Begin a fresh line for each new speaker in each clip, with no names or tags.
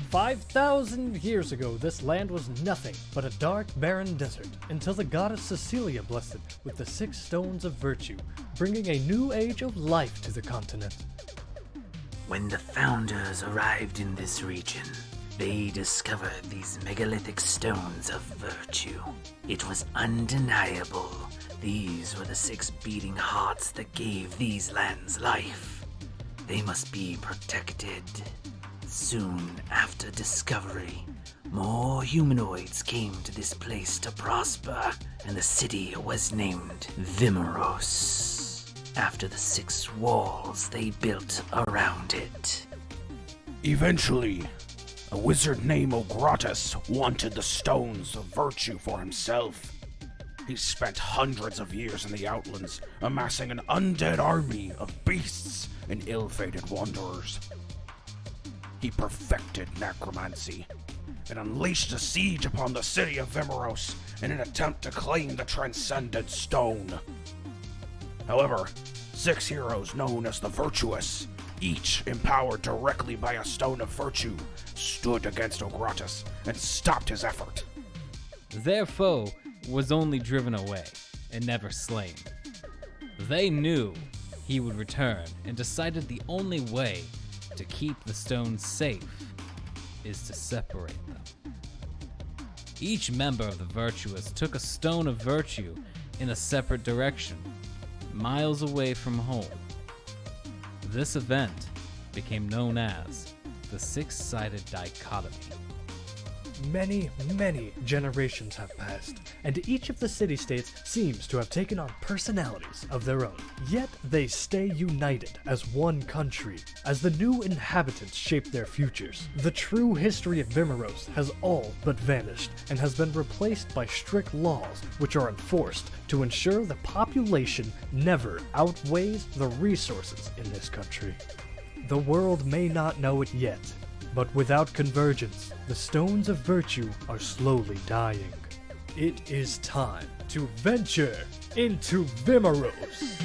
5,000 years ago, this land was nothing but a dark, barren desert, until the goddess Cecilia blessed it with the 6 stones of virtue, bringing a new age of life to the continent.
When the founders arrived in this region, they discovered these megalithic stones of virtue. It was undeniable. These were the 6 beating hearts that gave these lands life. They must be protected. Soon after discovery, more humanoids came to this place to prosper, and the city was named Vimuros, after the 6 walls they built around it.
Eventually, a wizard named Ogratus wanted the stones of virtue for himself. He spent hundreds of years in the Outlands, amassing an undead army of beasts and ill-fated wanderers. He perfected necromancy and unleashed a siege upon the city of Vimuros in an attempt to claim the transcendent stone. However, 6 heroes known as the Virtuous, each empowered directly by a stone of virtue, stood against Ogratus and stopped his effort.
Their foe was only driven away and never slain. They knew he would return and decided the only way to keep the stones safe is to separate them. Each member of the Virtuous took a stone of virtue in a separate direction, miles away from home. This event became known as the 6-sided dichotomy.
Many, many generations have passed, and each of the city-states seems to have taken on personalities of their own. Yet they stay united as one country, as the new inhabitants shape their futures. The true history of Vimuros has all but vanished, and has been replaced by strict laws which are enforced to ensure the population never outweighs the resources in this country. The world may not know it yet, but without convergence, the stones of virtue are slowly dying. It is time to venture into Vimuros.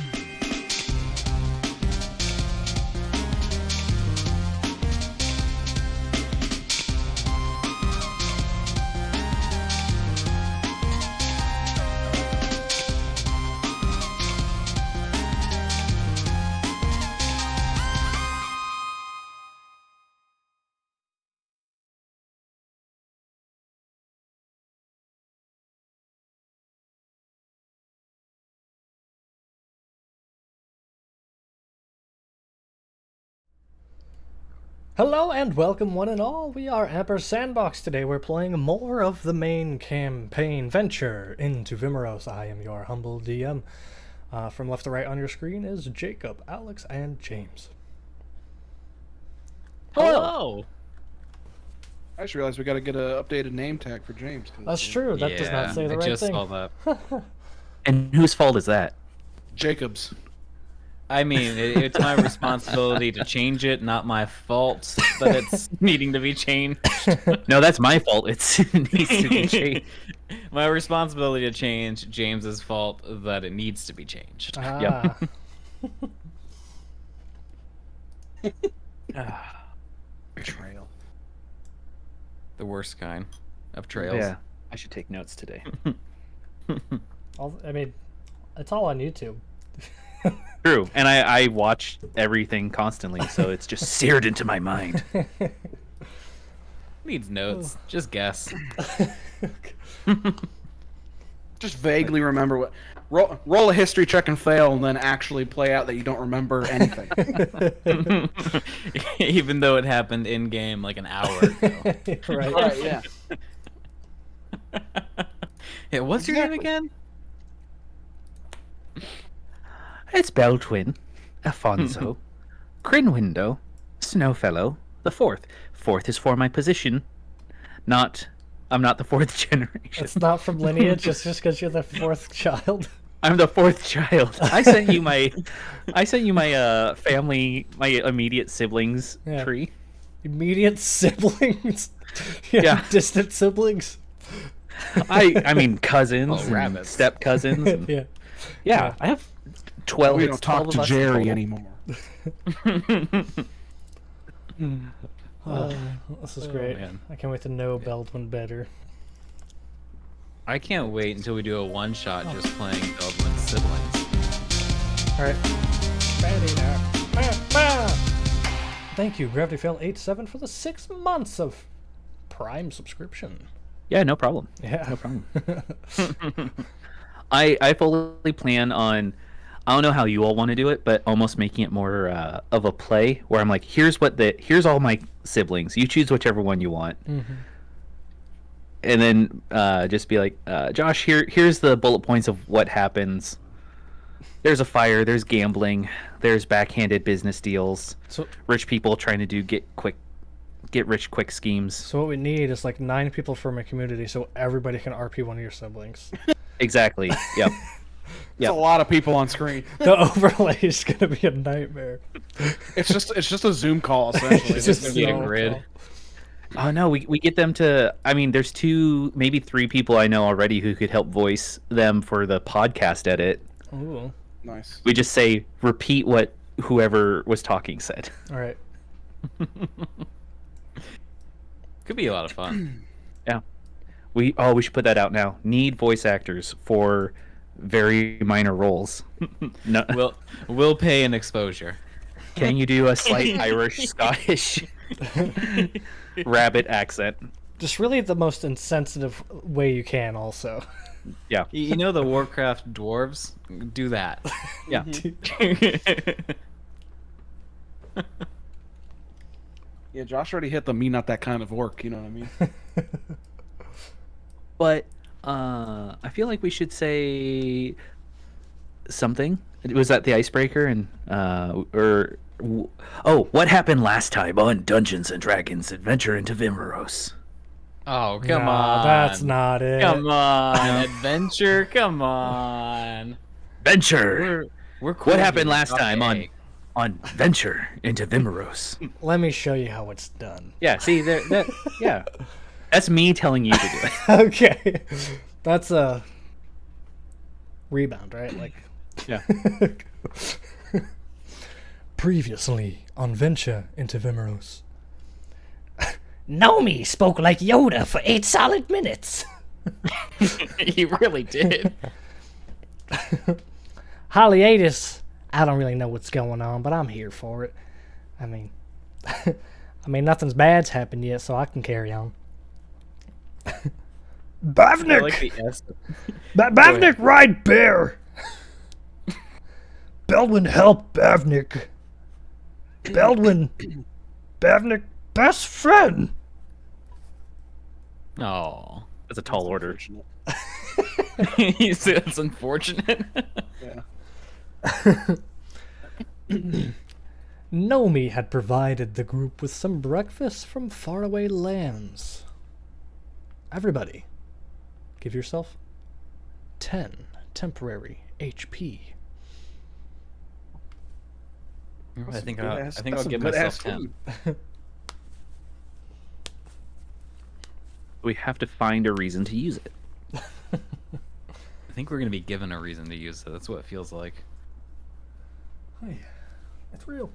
Hello and welcome one and all, we are Ampersandbox. Today we're playing more of the main campaign venture into Vimuros. I am your humble DM. From left to right on your screen is Jacob, Alex, and James.
Hello!
I just realized we gotta get an updated name tag for James.
That's true, that does not say the right
just
thing.
saw that.
And whose fault is that?
Jacob's.
I mean, it's my responsibility to change it, not my fault that it's needing to be changed.
No, that's my fault. It needs to be changed.
My responsibility to change, James's fault that it needs to be changed.
Yep.
Betrayal.
The worst kind of trails.
Yeah, I should take notes today.
I mean, it's all on YouTube.
True, and I watch everything constantly, so it's just seared into my mind.
Needs notes. Just guess.
Just vaguely remember what. Roll a history check and fail, and then actually play out that you don't remember anything.
Even though it happened in game like an hour ago.
Right.
Right, yeah.
Yeah, what's your name again?
It's Beltwin, Afonso, Crinwindow, Snowfellow, the fourth. Fourth is for my position. I'm not the 4th generation.
It's not from lineage, it's just because you're the 4th child.
I'm the 4th child. I sent you my family, my immediate siblings tree.
Immediate siblings?
Yeah.
Distant siblings?
I mean cousins, and step cousins.
Yeah.
Yeah, I have 12.
We
it's
don't talk
12
to
of us
Jerry
total.
anymore.
This is great.
man.
I can't wait to know Baldwin better.
I can't wait until we do a one-shot just playing Baldwin's siblings.
Alright. Thank you, Gravity Fail 87 for the 6 months of Prime subscription.
Yeah, no problem.
Yeah.
No problem. I fully plan on, I don't know how you all want to do it, but almost making it more of a play where I'm like, here's all my siblings. You choose whichever one you want.
Mm-hmm.
And then just be like, Josh, here's the bullet points of what happens. There's a fire, there's gambling, there's backhanded business deals, rich people trying to get rich quick schemes.
So what we need is like 9 people from a community so everybody can RP one of your siblings.
Exactly. Yep.
It's a lot of people on screen.
The overlay is gonna be a nightmare.
It's just a Zoom call essentially.
It's just
gonna be a
so
grid.
awful.
Oh no, we get them to. I mean, there's 2, maybe 3 people I know already who could help voice them for the podcast edit.
Ooh.
Nice.
We just say repeat what whoever was talking said.
All right.
Could be a lot of fun.
Yeah. We should put that out now. Need voice actors for very minor roles. No,
We'll pay an exposure.
can you do a slight Irish Scottish rabbit accent?
Just really the most insensitive way you can. Also.
Yeah.
You know the Warcraft dwarves? Do that.
Yeah.
Yeah, Josh already hit the me not that kind of work. You know what I mean?
But I feel like we should say something. Was that the icebreaker? And what happened last time on Dungeons and Dragons Adventure into Vimuros?
Oh, come
No,
on.
that's not it.
Come on, adventure. Come on.
Venture.
We're cool
What happened
here.
last time
Okay.
on Venture into Vimuros?
Let me show you how it's done.
Yeah. See yeah. That's me telling you to do it.
Okay. That's a rebound, right? Like.
Yeah.
Previously on Venture into Vimuros. Nomi spoke like Yoda for 8 solid minutes.
He really did.
Hiatus. I don't really know what's going on, but I'm here for it. I mean, nothing's bad's happened yet, so I can carry on. Bavnik!
I like the S.
Bavnik ride bear! Baldwin help Bavnik. Baldwin. Bavnik best friend.
Oh.
That's a tall order.
You say that's unfortunate?
Yeah.
Nomi had provided the group with some breakfast from faraway lands. Everybody, give yourself 10 temporary HP.
I think
That's
I'll
some
give
good-ass
myself 10.
food.
We have to find a reason to use it.
I think we're gonna be given a reason to use it. That's what it feels like.
Hey, it's real.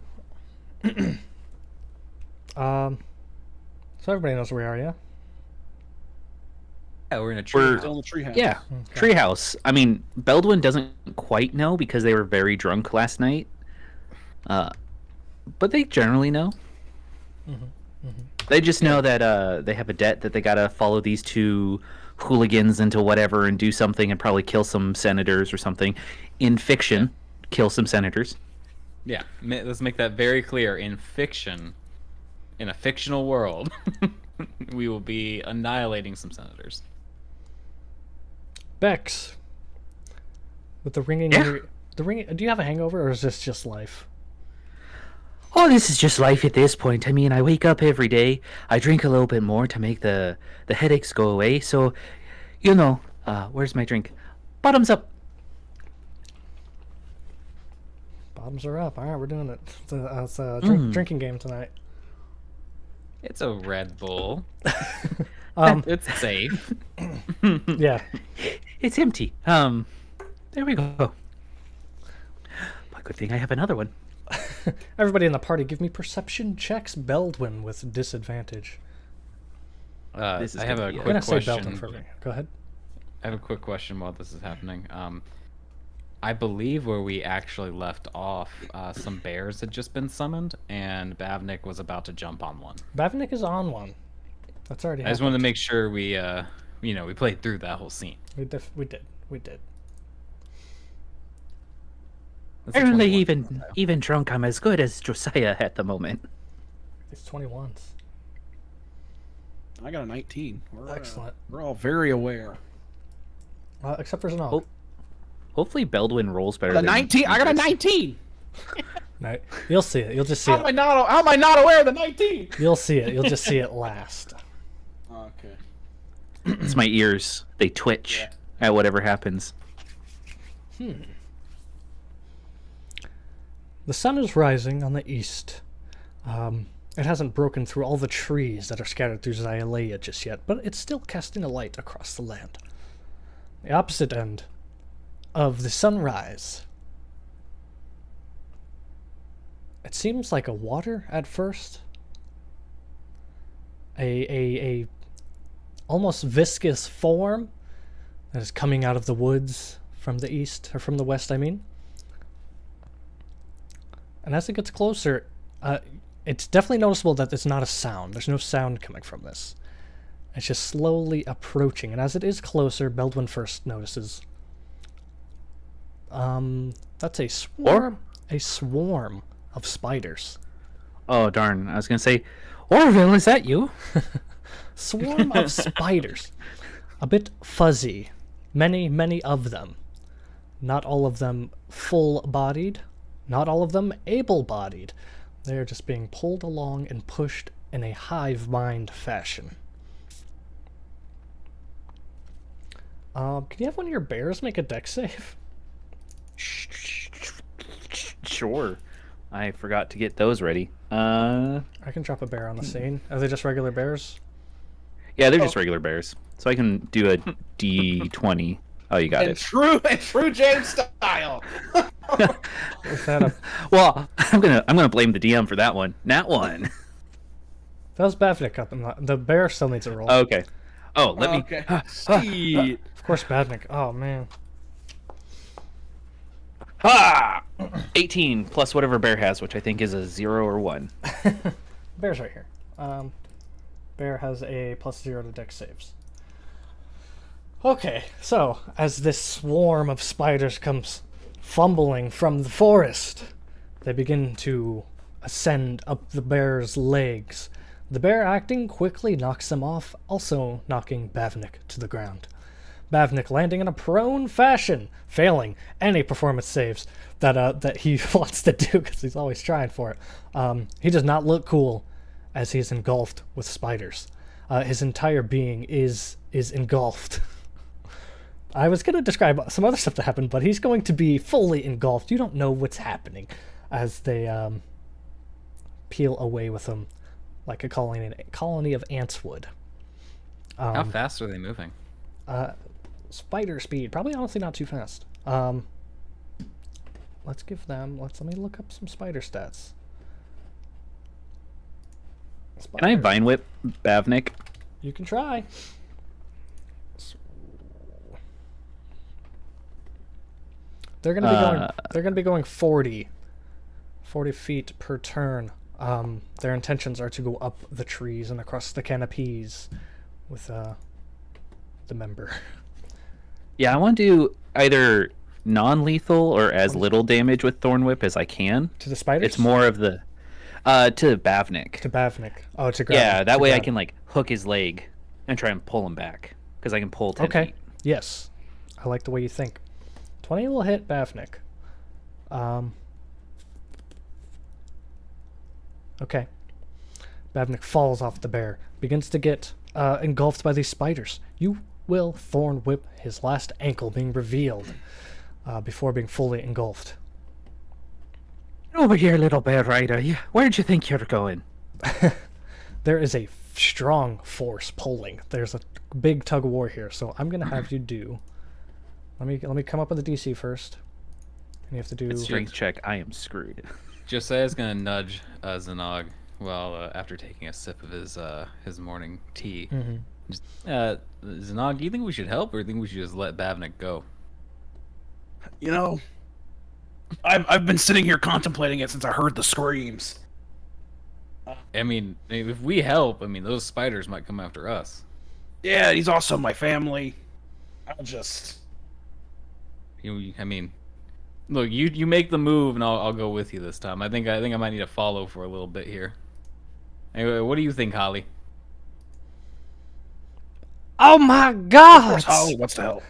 So everybody knows where we are, yeah?
Yeah, we're in a tree.
We're-
Still in the treehouse.
Yeah. Treehouse. I mean, Beldwin doesn't quite know because they were very drunk last night. But they generally know. They just know that they have a debt that they gotta follow these 2 hooligans into whatever and do something and probably kill some senators or something. In fiction, kill some senators.
Yeah, let's make that very clear. In fiction, in a fictional world, we will be annihilating some senators.
Bex. With the ringing...
Yeah.
The ringing... Do you have a hangover, or is this just life?
Oh, this is just life at this point. I mean, I wake up every day. I drink a little bit more to make the headaches go away. So, you know, where's my drink? Bottoms up.
Bottoms are up. All right, we're doing it. It's a drinking game tonight.
It's a Red Bull.
It's
safe.
Yeah.
It's empty. There we go. But good thing I have another one.
Everybody in the party, give me perception checks. Beldwin with disadvantage.
This is
I have
gonna
a
be
I'm
quick
gonna say
question.
Beldwin for me. Go ahead.
I have a quick question while this is happening. I believe where we actually left off, some bears had just been summoned, and Bavnik was about to jump on one.
Bavnik is on one. That's already
I just
happened.
wanted to make sure we, we played through that whole scene.
We did.
That's a
Apparently,
21.
even drunk, I'm as good as Josiah at the moment.
It's 21s.
I got a 19.
Excellent.
We're all very aware.
Except for Zanok.
Oh. Hopefully, Beldwin rolls better.
The
than
19. I got a
Idris.
19.
No, you'll see it. You'll just see
How am I
it.
not? How am I not aware of the 19?
You'll see it. You'll just see it last.
Okay.
It's my ears. They twitch at whatever happens.
The sun is rising on the east. It hasn't broken through all the trees that are scattered through Zyalea just yet, but it's still casting a light across the land. The opposite end of the sunrise. It seems like a water at first. A almost viscous form that is coming out of the woods from the east, or from the west, I mean. And as it gets closer, it's definitely noticeable that it's not a sound. There's no sound coming from this. It's just slowly approaching. And as it is closer, Beldwin first notices. That's a swarm. A swarm of spiders.
Oh darn! I was gonna say, Orville, is that you?
Swarm of spiders. A bit fuzzy. Many of them. Not all of them full-bodied. Not all of them able-bodied. They're just being pulled along and pushed in a hive mind fashion. Can you have one of your bears make a dex save?
Sure. I forgot to get those ready.
I can drop a bear on the scene. Are they just regular bears?
Yeah, they're just regular bears. So I can do a D20. Oh, you got
In
it.
true James style.
Is that a...
Well, I'm gonna blame the DM for that one. That one.
That was Bavnik up. The bear still needs a roll.
Okay. Oh, let me.
Okay. Sweet.
Of course, Bavnik. Oh, man.
Ha! 18 plus whatever bear has, which I think is a 0 or 1.
Bear's right here. Bear has a +0 to dex saves. Okay, so as this swarm of spiders comes fumbling from the forest, they begin to ascend up the bear's legs. The bear acting quickly knocks them off, also knocking Bavnik to the ground. Bavnik landing in a prone fashion, failing any performance saves that he wants to do because he's always trying for it. He does not look cool as he is engulfed with spiders. His entire being is engulfed. I was going to describe some other stuff that happened, but he's going to be fully engulfed. You don't know what's happening as they peel away with him like a colony of ants would.
How fast are they moving?
Spider speed, probably honestly not too fast. Let's give them. Let me look up some spider stats.
Can I vine whip Bavnik?
You can try. They're gonna be going. They're gonna be going 40 feet per turn. Their intentions are to go up the trees and across the canopies with the member.
Yeah, I want to do either non-lethal or as little damage with Thorn Whip as I can.
To the spiders?
It's more of the to Bavnik.
To Bavnik. Oh, to grab
Yeah,
him,
that
to
way I
grab
can like hook his leg and try and pull him back because I can pull 10
Okay.
feet.
Yes. I like the way you think. 20 will hit Bavnik. Okay. Bavnik falls off the bear, begins to get engulfed by these spiders. You will Thorn Whip his last ankle being revealed before being fully engulfed.
Over here, little bear rider. Where'd you think you're going?
There is a strong force pulling. There's a big tug of war here, so I'm gonna have you do. Let me come up with a DC first. And you have to do.
Strength check. I am screwed.
Josiah's gonna nudge Zanog well after taking a sip of his morning tea. Just, Zanog, do you think we should help, or do you think we should just let Bavnik go?
You know, I've been sitting here contemplating it since I heard the screams.
I mean, if we help, I mean, those spiders might come after us.
Yeah, he's also my family. I'll just...
I mean, look, you make the move, and I'll go with you this time. I think I might need to follow for a little bit here. Anyway, what do you think, Holly?
Oh my
Of
God!
course, Holly wants to help.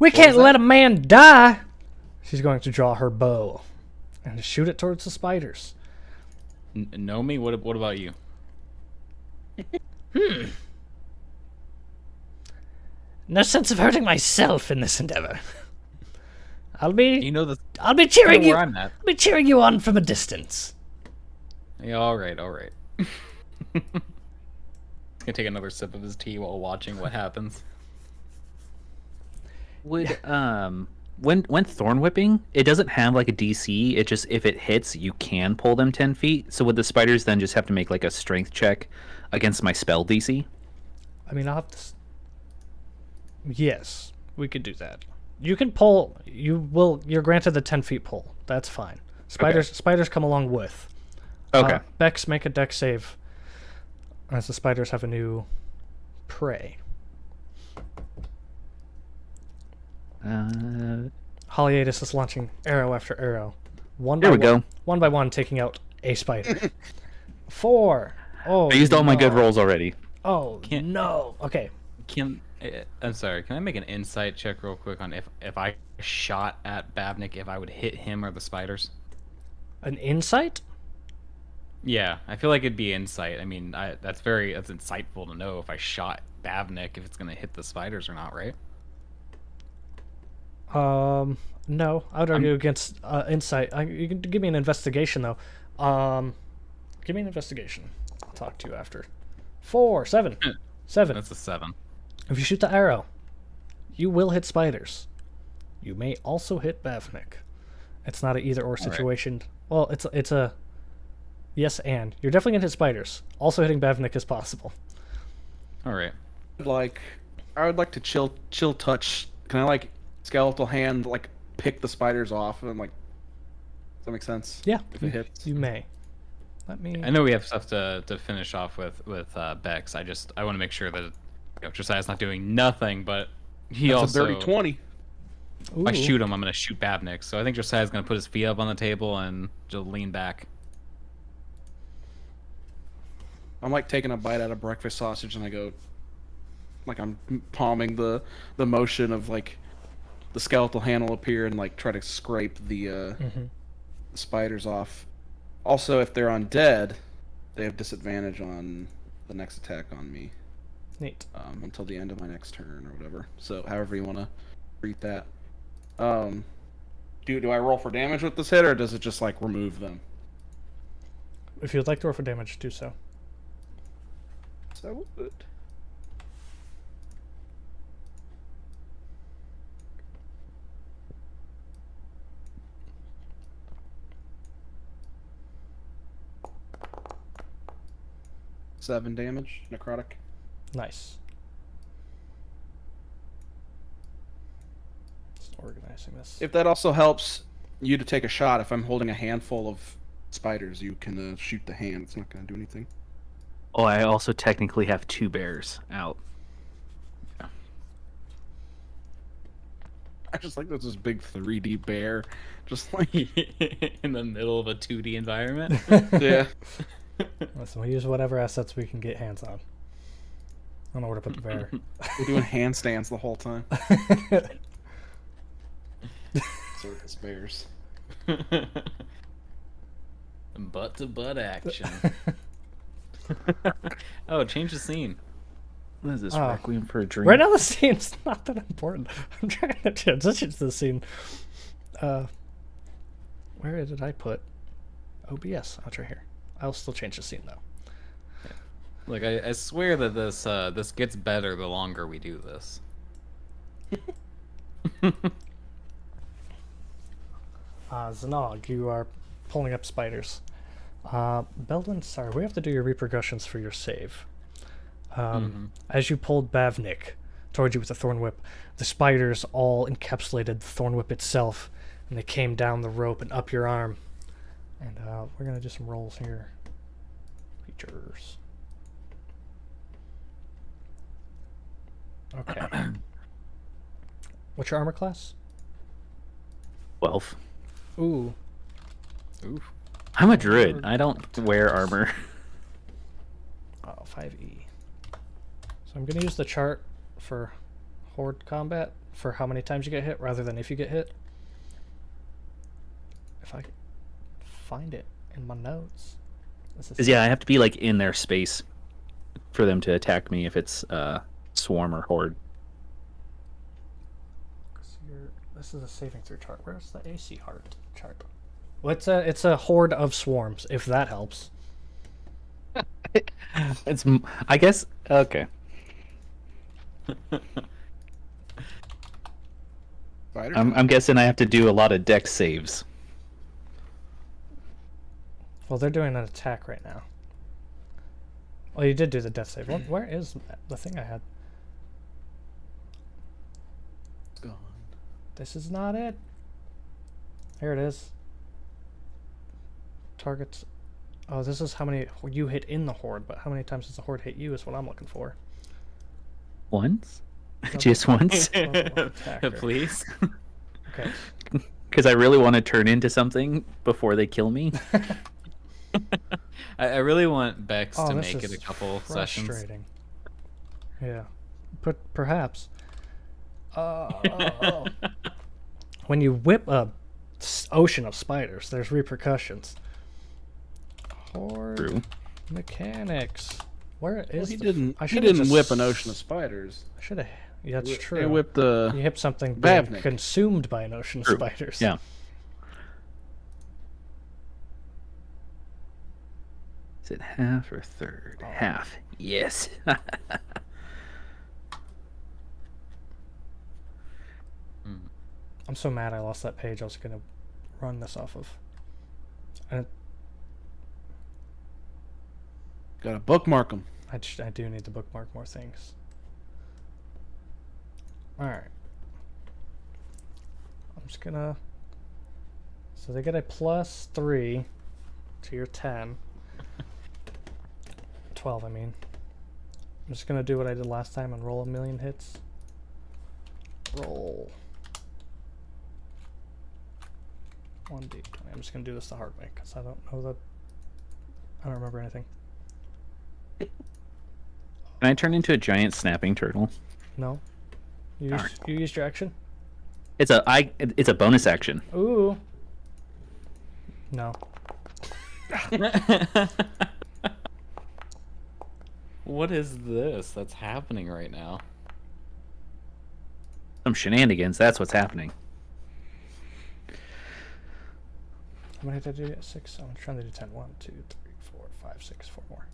We can't let a man die. She's going to draw her bow and shoot it towards the spiders.
Nomi, what about you?
No sense of hurting myself in this endeavor. I'll be
You know the
I'll be cheering
know
you.
where I'm at.
I'll be cheering you on from a distance.
Yeah, all right. He's gonna take another sip of his tea while watching what happens.
Would when thorn whipping, it doesn't have like a DC. It just, if it hits, you can pull them 10 feet. So would the spiders then just have to make like a strength check against my spell DC?
I mean, I'll have to. Yes, we could do that. You can pull. You're granted the 10 feet pull. That's fine. Spiders come along with.
Okay.
Bex, make a dex save. As the spiders have a new prey. Haliatus is launching arrow after arrow.
There we go.
One by one, taking out a spider. 4. Oh,
I used all my good
no.
rolls already.
Oh, no. Okay.
I'm sorry. Can I make an insight check real quick on if I shot at Bavnik, if I would hit him or the spiders?
An insight?
Yeah, I feel like it'd be insight. I mean, that's insightful to know if I shot Bavnik, if it's gonna hit the spiders or not, right?
No. I would argue against insight. You can give me an investigation, though. Give me an investigation. I'll talk to you after. 4, 7. 7.
That's a 7.
If you shoot the arrow, you will hit spiders. You may also hit Bavnik. It's not an either-or situation. Well, it's a yes and. You're definitely going to hit spiders. Also hitting Bavnik is possible.
All right.
I would like to chill touch. Can I skeletal hand pick the spiders off and does that make sense?
Yeah,
If it hits.
you may. Let me.
I know we have stuff to finish off with Bex. I want to make sure that Josiah's not doing nothing, but he
That's
also
a dirty 20.
If I
Ooh.
shoot him, I'm gonna shoot Bavnik. So I think Josiah's gonna put his feet up on the table and just lean back.
I'm taking a bite out of breakfast sausage and I go I'm palming the motion of the skeletal hand will appear and try to scrape the spiders off. Also, if they're undead, they have disadvantage on the next attack on me
Neat.
until the end of my next turn or whatever. So however you want to treat that. Do I roll for damage with this hit or does it just remove them?
If you'd like to roll for damage, do so.
So good. Seven damage, necrotic.
Nice. Just organizing this.
If that also helps you to take a shot, if I'm holding a handful of spiders, you can shoot the hand. It's not going to do anything.
Oh, I also technically have 2 bears out.
I just there's this big 3D bear, just
In the middle of a 2D environment.
yeah.
Listen, we use whatever assets we can get hands on. I don't know where to put the bear.
We're doing handstands the whole time. Circus bears.
Butt to butt action. Oh, change the scene.
What is this,
Oh.
Requiem for a Dream?
Right now, the scene's not that important. I'm trying to transition to the scene. Where did I put OBS? Oh, it's right here. I'll still change the scene, though.
Look, I swear that this gets better the longer we do this.
Zanog, you are pulling up spiders. Beldwin, sorry, we have to do your repercussions for your save. As you pulled Bavnik towards you with the thorn whip, the spiders all encapsulated the thorn whip itself, and they came down the rope and up your arm. And we're gonna do some rolls here. Features. Okay. What's your armor class?
12.
Ooh.
Oof.
I'm a druid. I don't wear armor.
Oh, 5e. So I'm going to use the chart for horde combat for how many times you get hit rather than if you get hit. If I can find it in my notes.
Because yeah, I have to be like in their space for them to attack me if it's swarm or horde.
This is a saving through chart. Where's the AC heart chart? Well, it's a horde of swarms, if that helps.
It's, I guess, okay. I'm guessing I have to do a lot of dex saves.
Well, they're doing an attack right now. Well, you did do the death save. Where is the thing I had?
It's gone.
This is not it. Here it is. Targets. Oh, this is how many you hit in the horde, but how many times does the horde hit you is what I'm looking for.
Once? Just once?
Please.
Okay.
Because I really want to turn into something before they kill me.
I really want Bex to
this
make it
is
a couple sessions.
frustrating. Yeah. But perhaps. When you whip a ocean of spiders, there's repercussions. Horde
True.
mechanics. Where is
He
the
didn't.
I
He
should've
didn't
just
whip an ocean of spiders.
I should have. Yeah, that's
He
true.
whipped
You
the.
hit something being
Bavnik.
consumed by an ocean of
True.
spiders.
Yeah. Is it half or third?
Oh.
Half. Yes.
I'm so mad I lost that page. I was gonna run this off of. And
Gotta bookmark them.
I do need to bookmark more things. All right. I'm just gonna. So they get a +3 to your 10. 12, I mean. I'm just gonna do what I did last time and roll a million hits. Roll. 1d20. I'm just gonna do this the hard way because I don't remember anything.
Can I turn into a giant snapping turtle?
No. You used your action?
It's a bonus action.
Ooh. No.
What is this that's happening right now?
Some shenanigans, that's what's happening.
How many did I do? 6. I'm trying to do 10. 1, 2, 3, 4, 5, 6. 4 more.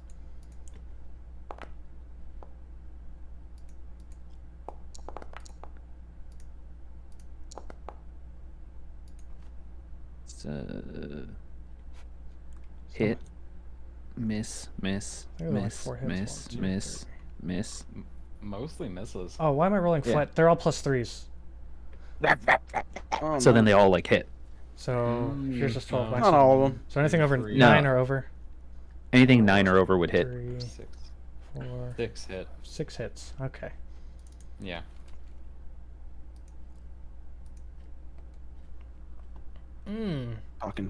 It's, hit, miss, miss,
I think there were like
miss,
4 hits.
miss,
1, 2,
miss,
3.
miss.
Mostly misses.
Oh, why am I rolling
Yeah.
flat? They're all +3s.
Oh,
So
no.
then they all like hit.
So here's just 12
Not
max.
Not all of them.
So anything over
Three.
9
No.
or over?
Anything 9 or over would hit.
3,
6.
4,
6 hit.
6 hits. Okay.
Yeah.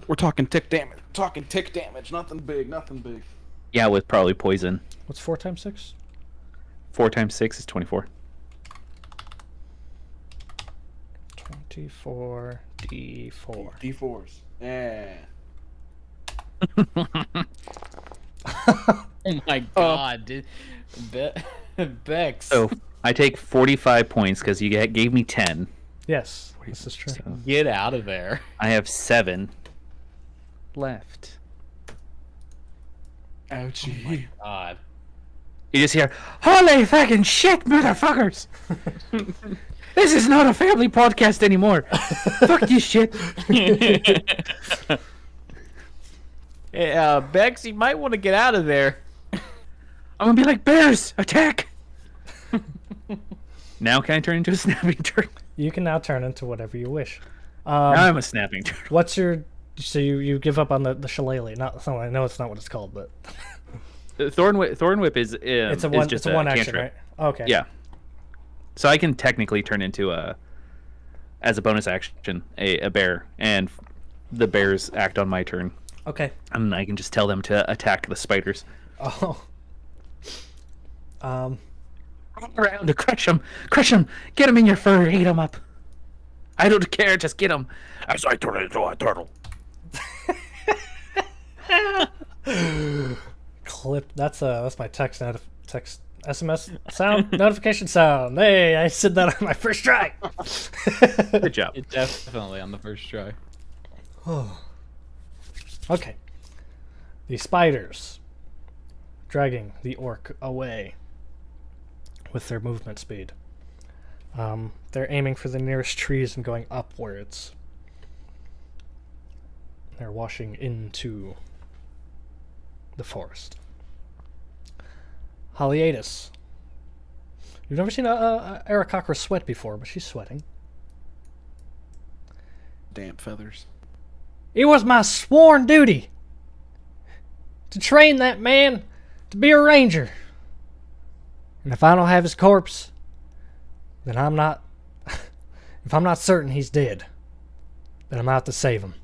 We're talking tick damage. Talking tick damage. Nothing big. Nothing big.
Yeah, with probably poison.
What's 4 times 6?
4 times 6 is 24.
24 D4.
D4s. Yeah.
Oh my god, dude. Bex.
So I take 45 points because you gave me 10.
Yes, this is true.
So
Get out of there.
I have 7 left.
Ouchie.
God.
You just hear, holy fucking shit, motherfuckers! This is not a family podcast anymore. Fuck this shit.
Hey, Bex, you might want to get out of there.
I'm gonna be like, bears, attack! Now can I turn into a snapping turtle?
You can now turn into whatever you wish.
Now I'm a snapping turtle.
What's your... So you give up on the shillelagh. Not, so I know it's not what it's called, but...
Thorn Whip is
it's a
is
one,
just
it's a one action,
cantrip.
right? Okay.
Yeah. So I can technically turn into as a bonus action, a bear, and the bears act on my turn.
Okay.
And I can just tell them to attack the spiders.
Oh.
Around to crush them, get them in your fur, eat them up. I don't care, just get them. As I turn into a turtle.
Clip. That's my text SMS sound notification sound. Hey, I said that on my first try.
Good job.
It definitely on the first try.
Okay. The spiders dragging the orc away with their movement speed. They're aiming for the nearest trees and going upwards. They're washing into the forest. Haliatus. You've never seen a Aarakocra sweat before, but she's sweating.
Damp feathers.
It was my sworn duty to train that man to be a ranger. And if I don't have his corpse, then I'm not... if I'm not certain he's dead, then I'm out to save him.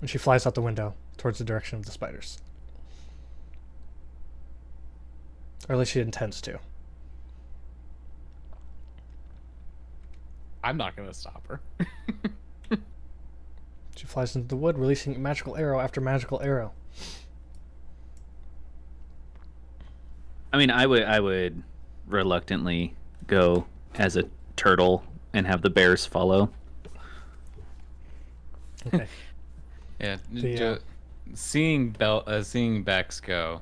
And she flies out the window towards the direction of the spiders. Or at least she intends to.
I'm not gonna stop her.
She flies into the wood, releasing magical arrow after magical arrow.
I mean, I would reluctantly go as a turtle and have the bears follow.
Okay.
Yeah. Seeing Bex go,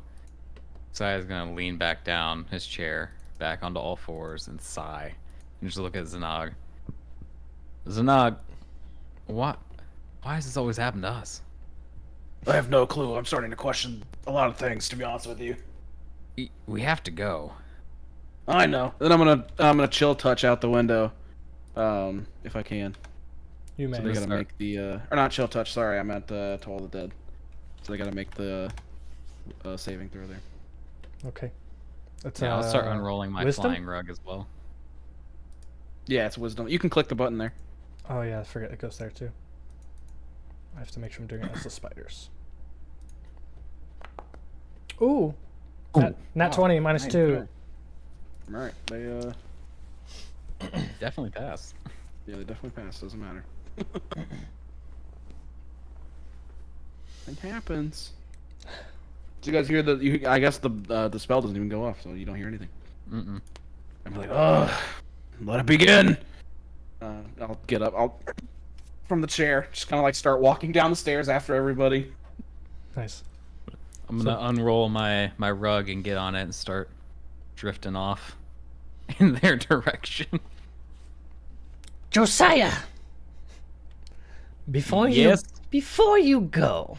Saya's gonna lean back down his chair, back onto all fours, and sigh, and just look at Zanog. Zanog, what? Why does this always happen to us?
I have no clue. I'm starting to question a lot of things, to be honest with you.
We have to go.
I know. Then I'm gonna chill touch out the window, if I can.
You may.
So they gotta make the or not chill touch. Sorry, I meant to all the dead. So they gotta make the saving throw there.
Okay. That's,
Yeah, I'll start unrolling my
wisdom?
flying rug as well.
Yeah, it's wisdom. You can click the button there.
Oh yeah, I forget it goes there too. I have to make sure I'm doing it as the spiders. Ooh. Nat 20 minus 2.
All right, they
Definitely pass.
yeah, they definitely pass. Doesn't matter. It happens. Did you guys hear the? I guess the spell doesn't even go off, so you don't hear anything.
Mm-mm.
I'm like, oh, let it begin. I'll get up. I'll from the chair, just kind of like start walking down the stairs after everybody.
Nice.
I'm gonna unroll my rug and get on it and start drifting off in their direction.
Josiah! Before
Yes?
you go,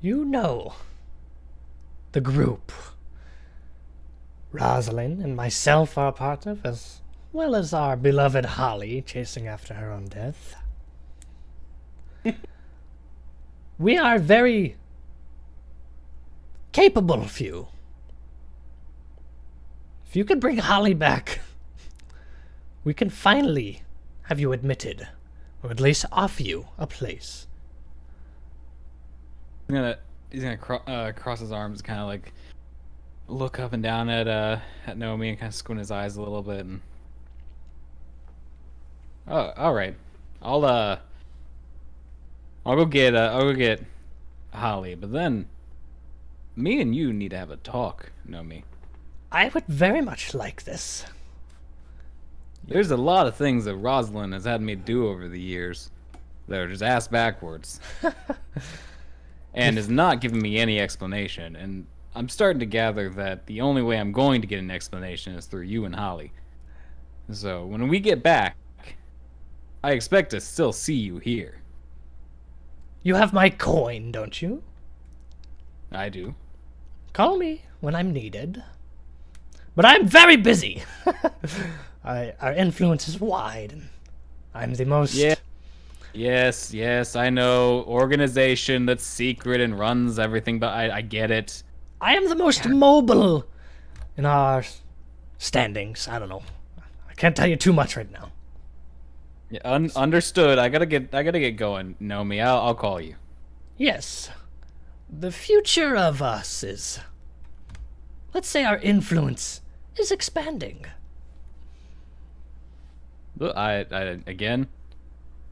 you know the group Rosalind and myself are part of, as well as our beloved Holly chasing after her own death. We are very capable few. If you could bring Holly back, we can finally have you admitted, or at least offer you a place.
He's gonna cross his arms, kind of like look up and down at Naomi and kind of squint his eyes a little bit. And oh, all right, I'll go get Holly, but then me and you need to have a talk, Naomi.
I would very much like this.
There's a lot of things that Rosalind has had me do over the years that are just ass backwards. And is not giving me any explanation. And I'm starting to gather that the only way I'm going to get an explanation is through you and Holly. So when we get back, I expect to still see you here.
You have my coin, don't you?
I do.
Call me when I'm needed. But I'm very busy. Our influence is wide, and I'm the most...
Yeah. Yes, I know. Organization that's secret and runs everything, but I get it.
I am the most mobile in our standings. I don't know. I can't tell you too much right now.
Yeah, understood. I gotta get going. Nomi, I'll call you.
Yes. The future of us is... Let's say our influence is expanding.
Look, I again,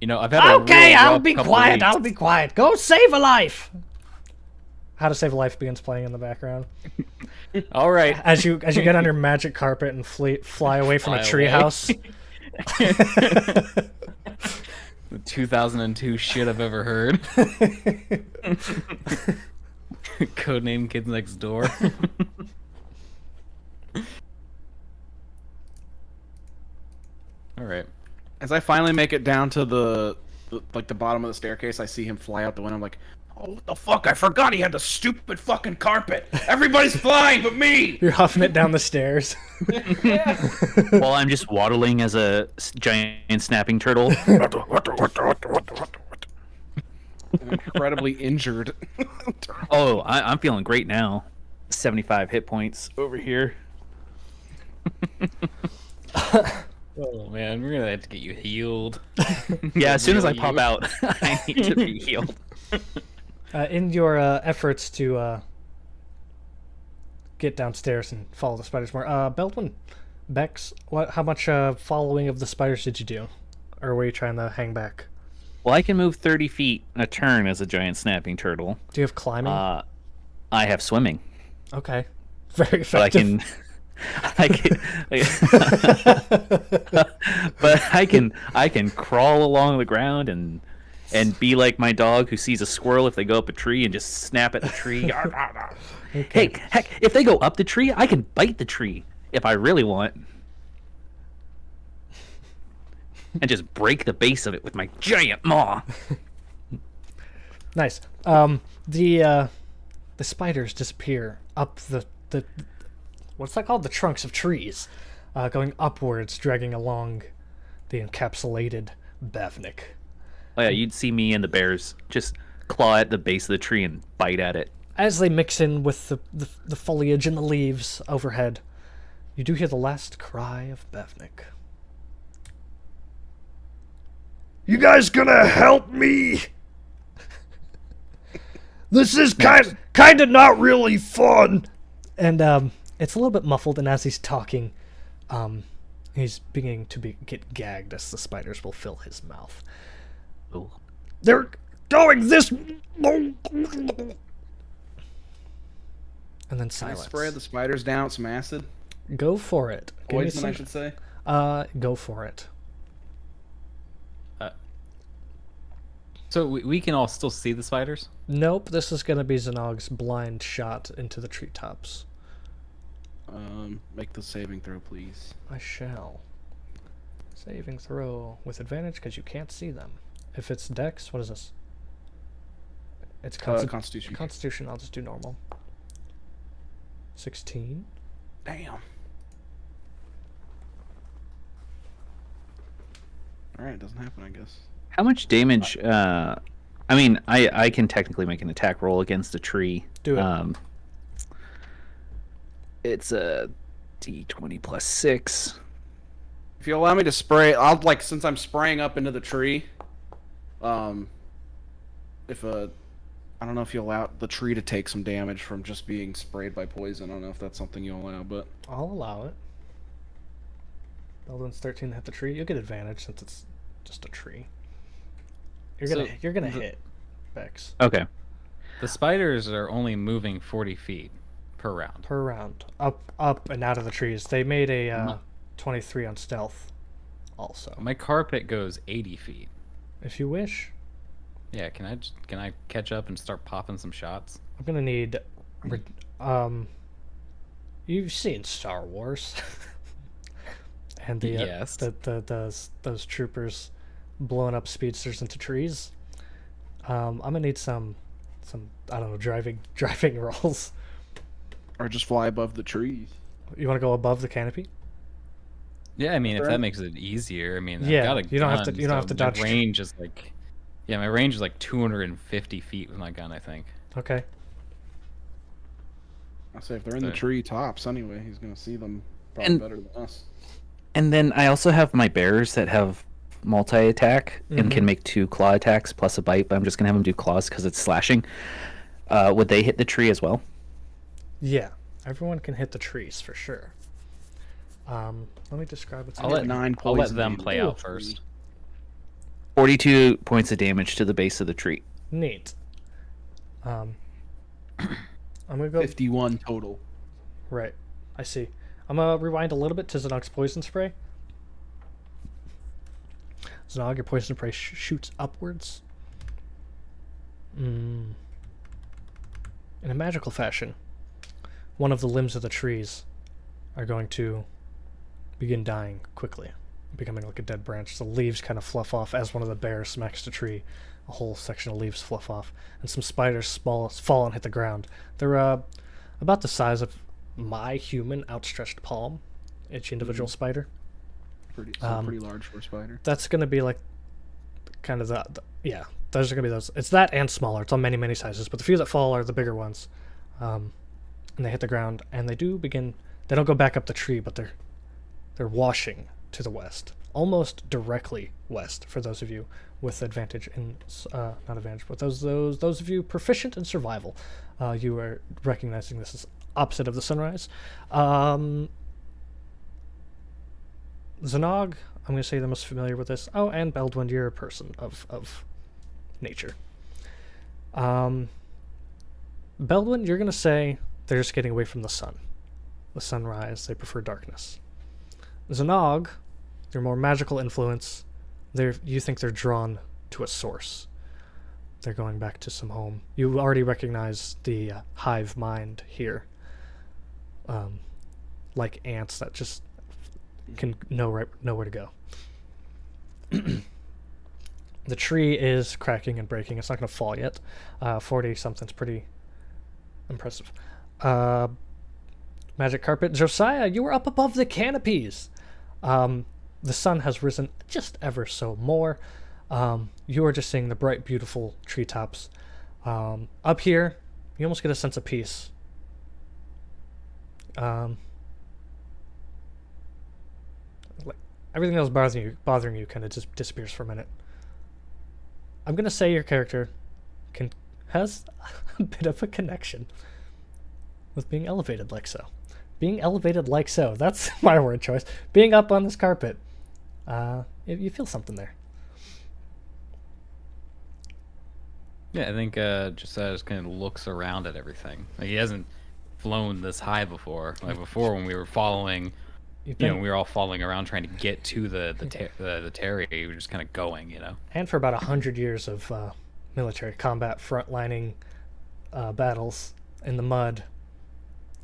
you know, I've had
Okay,
a real
I'll
rough
be
couple
quiet.
weeks.
I'll be quiet. Go save a life. How to Save a Life begins playing in the background.
All right.
As you get on your magic carpet and fly away from a
Fly away.
treehouse.
The 2002 shit I've ever heard. Codename Kids Next Door. All right.
As I finally make it down to the bottom of the staircase, I see him fly out the window. I'm like, oh, what the fuck? I forgot he had the stupid fucking carpet. Everybody's flying but me.
You're huffing it down the stairs.
While I'm just waddling as a giant snapping turtle.
I'm incredibly injured.
Oh, I'm feeling great now. 75 hit points over here.
Oh man, we're gonna have to get you healed.
Yeah, as soon as I
Heal
pop
you.
out, I need to be healed.
In your efforts to get downstairs and follow the spiders more, Beltwin, Bex, how much following of the spiders did you do? Or were you trying to hang back?
Well, I can move 30 feet a turn as a giant snapping turtle.
Do you have climbing?
I have swimming.
Okay. Very
But
effective.
but I can crawl along the ground and be like my dog who sees a squirrel if they go up a tree and just snap at the tree. Hey, heck, if they go up the tree, I can bite the tree if I really want. And just break the base of it with my giant maw.
Nice. The spiders disappear up the what's that called? The trunks of trees, going upwards, dragging along the encapsulated Bavnik.
Oh yeah, you'd see me and the bears just claw at the base of the tree and bite at it.
As they mix in with the foliage and the leaves overhead, you do hear the last cry of Bavnik.
You guys gonna help me? This is kind of not really fun.
And it's a little bit muffled, and as he's talking, he's beginning to get gagged as the spiders will fill his mouth.
Ooh.
They're going this.
And then
Can I
silence.
spray the spiders down with some acid?
Go for it. Give me
Poison, I
some-
should say.
Go for it.
So we can all still see the spiders?
Nope, this is going to be Zanog's blind shot into the treetops.
Make the saving throw, please.
I shall. Saving throw with advantage because you can't see them. If it's Dex, what is this? It's
Constitution.
Constitution, I'll just do normal. 16.
Damn. Alright, doesn't happen, I guess.
How much damage? I mean, I can technically make an attack roll against a tree.
Do it.
It's a d20 plus 6.
If you allow me to spray, since I'm spraying up into the tree, I don't know if you allow the tree to take some damage from just being sprayed by poison. I don't know if that's something you allow, but
I'll allow it. Belden's 13 to hit the tree. You'll get advantage since it's just a tree. You're gonna hit, Bex.
Okay.
The spiders are only moving 40 feet per round.
Per round. Up and out of the trees. They made a 23 on stealth also.
My carpet goes 80 feet.
If you wish.
Yeah, can I catch up and start popping some shots?
I'm gonna need You've seen Star Wars, and the
Yes.
those troopers blowing up speedsters into trees. I'm gonna need some I don't know driving rolls.
Or just fly above the trees.
You want to go above the canopy?
Yeah, I mean, if that makes it easier. I mean,
Yeah,
I've got a
you don't have
gun,
to- you don't have to
so
dodge
My range is like, yeah, my range is like 250 feet with my gun, I think.
Okay.
I say if they're in the
So-
tree tops anyway, he's gonna see them probably
And-
better than us.
And then I also have my bears that have multi-attack and can make 2 claw attacks plus a bite, but I'm just going to have them do claws because it's slashing. Would they hit the tree as well?
Yeah, everyone can hit the trees for sure. Let me describe what's
I'll
in
let,
it.
9
I'll let
poison
them
damage.
play out first.
42 points of damage to the base of the tree.
Neat. I'm gonna go
51 total.
right. I see. I'm gonna rewind a little bit to Zanog's poison spray. Zanog, your poison spray shoots upwards. In a magical fashion, one of the limbs of the trees are going to begin dying quickly, becoming like a dead branch. The leaves kind of fluff off as one of the bears smacks the tree. A whole section of leaves fluff off, and some spiders fall and hit the ground. They're about the size of my human outstretched palm, each individual spider.
Pretty large for a spider.
That's going to be like kind of yeah, those are going to be those. It's that and smaller. It's on many sizes, but the few that fall are the bigger ones. And they hit the ground, and they don't go back up the tree, but they're washing to the west, almost directly west for those of you with advantage in not advantage, but those of you proficient in survival. You are recognizing this as opposite of the sunrise. Zanog, I'm going to say the most familiar with this. Oh, and Beldwin, you're a person of nature. Beldwin, you're going to say they're just getting away from the sun. The sunrise, they prefer darkness. Zanog, their more magical influence, you think they're drawn to a source. They're going back to some home. You already recognize the hive mind here. Like ants that just can know where to go. The tree is cracking and breaking. It's not going to fall yet. 40 something's pretty impressive. Magic carpet. Josiah, you were up above the canopies. The sun has risen just ever so more. You are just seeing the bright, beautiful treetops. Up here, you almost get a sense of peace. Like everything that was bothering you kind of just disappears for a minute. I'm gonna say your character has a bit of a connection with being elevated like so. Being elevated like so. That's my word choice. Being up on this carpet. You feel something there.
Yeah, I think Josiah just kind of looks around at everything. Like he hasn't flown this high before. Like before, when we were following, we were all following around trying to get to the Terry. We were just kind of going,
And for about 100 years of military combat, frontlining battles in the mud.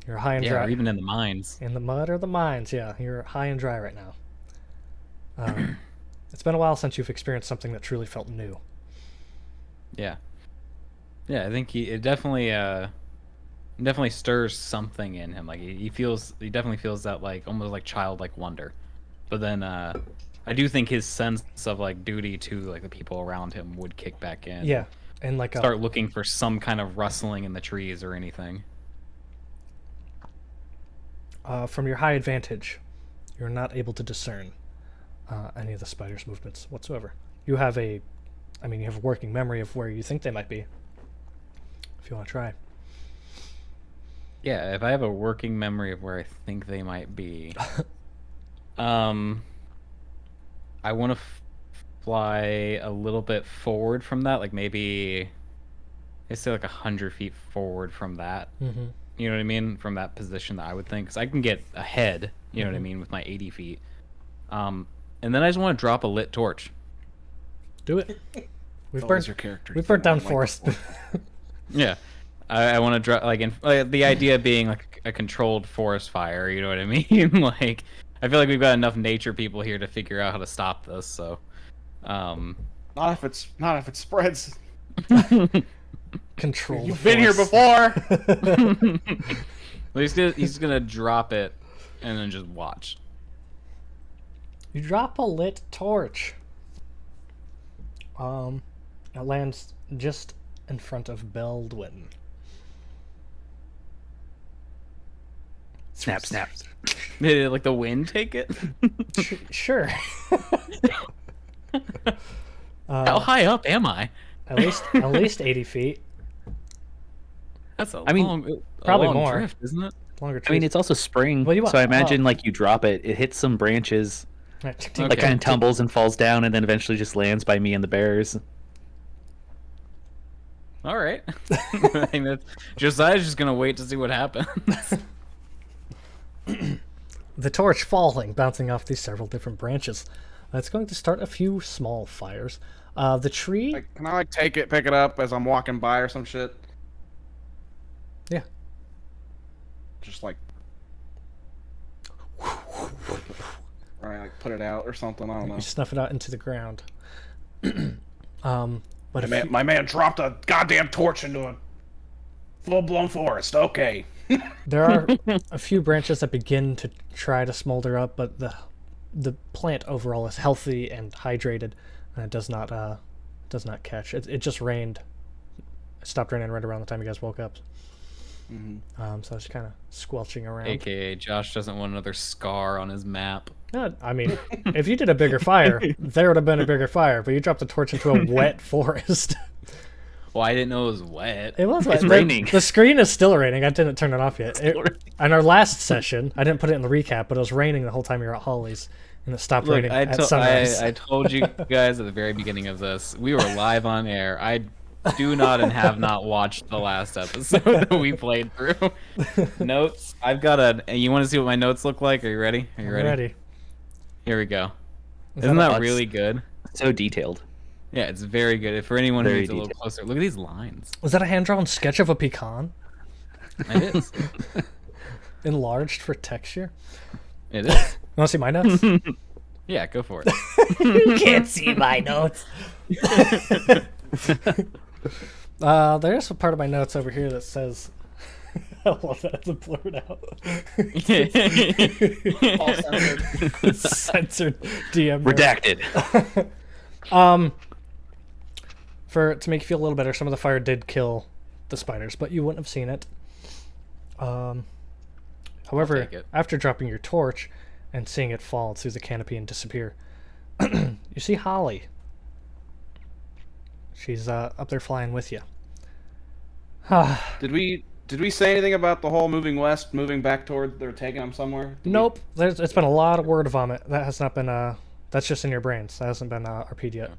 You're high and dry.
or even in the mines.
In the mud or the mines, yeah. You're high and dry right now. It's been a while since you've experienced something that truly felt new.
Yeah. Yeah, I think it definitely stirs something in him. Like he definitely feels that like almost like childlike wonder. But then I do think his sense of like duty to like the people around him would kick back in.
Yeah, and like
Start looking for some kind of rustling in the trees or anything.
from your high advantage, you're not able to discern any of the spider's movements whatsoever. You have a working memory of where you think they might be. If you want to try.
Yeah, if I have a working memory of where I think they might be, I want to fly a little bit forward from that, like maybe, let's say like 100 feet forward from that.
Mm-hmm.
You know what I mean? From that position that I would think, because I can get ahead. You know what I mean with my 80 feet. And then I just want to drop a lit torch.
Do it. We've
What
burnt
was your character?
We've burnt down forest.
Yeah. I want to draw like the idea being like a controlled forest fire. You know what I mean? Like, I feel like we've got enough nature people here to figure out how to stop this. So,
Not if it spreads.
Controlled.
You've been here
force.
before.
well, he's gonna drop it and then just watch.
You drop a lit torch. It lands just in front of Beldwin.
Snap, snap.
Did like the wind take it?
Sure.
How high up am I?
At least 80 feet.
That's a
mean,
long,
probably
a long
more.
drift, isn't it?
Longer
I mean,
trees.
it's also spring,
What do you want?
so I imagine like you drop it, it hits some branches,
Right,
like kind of tumbles and falls down, and then eventually just lands by me and the bears.
All right. I think that's Josiah's just gonna wait to see what happens.
The torch falling, bouncing off these several different branches. It's going to start a few small fires. The tree...
Like, can I like take it, pick it up as I'm walking by or some shit?
Yeah.
Just like, or like put it out or something. I don't know.
You snuff it out into the ground. But if
My man dropped a goddamn torch into a full-blown forest. Okay.
there are a few branches that begin to try to smolder up, but the plant overall is healthy and hydrated, and it does not catch. It just rained. It stopped raining right around the time you guys woke up. So it's kind of squelching around.
AKA Josh doesn't want another scar on his map.
I mean, if you did a bigger fire, there would have been a bigger fire, but you dropped the torch into a wet forest.
Well, I didn't know it was wet.
It was wet.
It's raining.
The screen is still raining. I didn't turn it off yet. On our last session, I didn't put it in the recap, but it was raining the whole time you were at Holly's, and it stopped raining at sunrise.
I told you guys at the very beginning of this, we were live on air. I do not and have not watched the last episode that we played through. Notes. I've got you want to see what my notes look like? Are you ready? Are you ready? Here we go. Isn't that really good?
So detailed.
Yeah, it's very good. For anyone
Very
who's a little
detailed.
closer, look at these lines.
Was that a hand-drawn sketch of a pecan?
It is.
Enlarged for texture?
It is.
You want to see my notes?
Yeah, go for it.
You can't see my notes. There's a part of my notes over here that says... I love that it's blurred out.
All censored.
Censored DM.
Redacted.
To make you feel a little better, some of the fire did kill the spiders, but you wouldn't have seen it. However,
take it.
after dropping your torch and seeing it fall through the canopy and disappear, you see Holly. She's up there flying with you.
Did we say anything about the whole moving west, moving back toward they're taking them somewhere?
Nope. It's been a lot of word vomit. That has not been that's just in your brains. That hasn't been RP'd yet.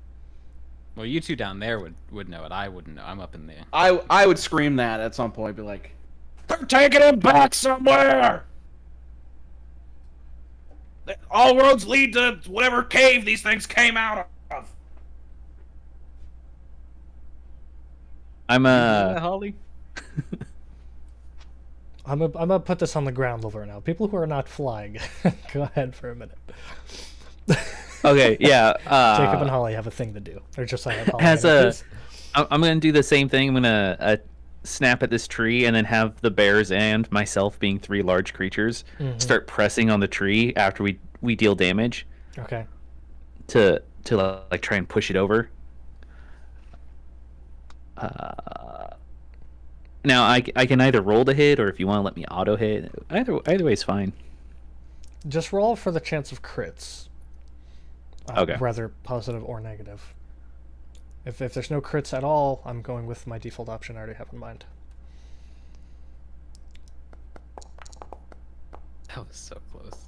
Well, you two down there would know it. I wouldn't know. I'm up in the...
I would scream that at some point, be like, they're taking him back somewhere! All roads lead to whatever cave these things came out of.
I'm
Holly?
I'm gonna put this on the ground level now. People who are not flying, go ahead for a minute.
okay. Yeah.
Jacob and Holly have a thing to do. Or just like Holly.
I'm gonna do the same thing. I'm gonna snap at this tree and then have the bears and myself, being three large creatures, start pressing on the tree after we deal damage.
Okay.
To like try and push it over. Now I can either roll to hit, or if you want to let me auto hit, either way is fine.
Just roll for the chance of crits.
Okay.
Whether positive or negative. If there's no crits at all, I'm going with my default option I already have in mind.
That was so close.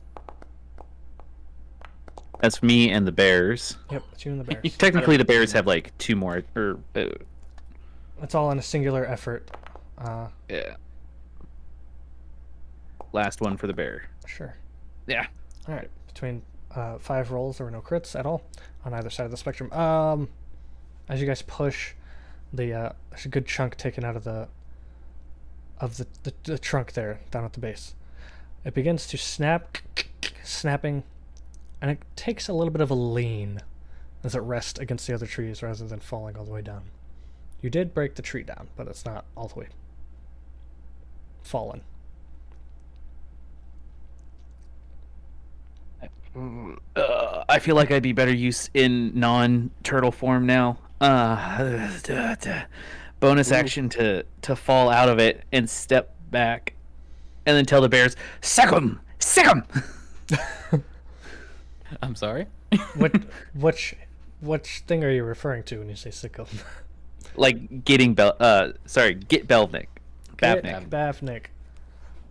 That's me and the bears.
Yep, it's you and the bears.
Technically, the bears have like two more, or
It's all in a singular effort.
yeah. Last one for the bear.
Sure.
Yeah.
All right. Between 5 rolls, there were no crits at all on either side of the spectrum. As you guys push, there's a good chunk taken out of the of the trunk there down at the base. It begins to snapping, and it takes a little bit of a lean as it rests against the other trees rather than falling all the way down. You did break the tree down, but it's not all the way fallen.
I feel like I'd be better use in non-turtle form now. Bonus action to fall out of it and step back, and then tell the bears, "Sick 'em! Sick 'em!"
I'm sorry.
Which thing are you referring to when you say sickle?
Like getting get Belvnik. Bavnik.
Bavnik.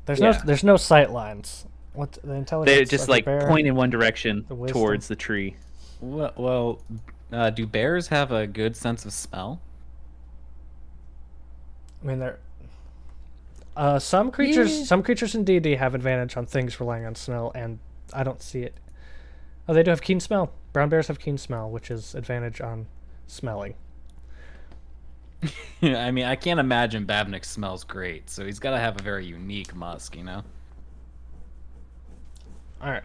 Yeah.
There's no sight lines. What the intelligence?
They just
of the
like
bear?
point in one direction
The wisdom?
towards the tree.
Well, do bears have a good sense of smell?
I mean, there. Some creatures in D&D have advantage on things relying on smell, and I don't see it. Oh, they do have keen smell. Brown bears have keen smell, which is advantage on smelling.
I mean, I can't imagine Babnik smells great, so he's got to have a very unique musk, you know?
All right.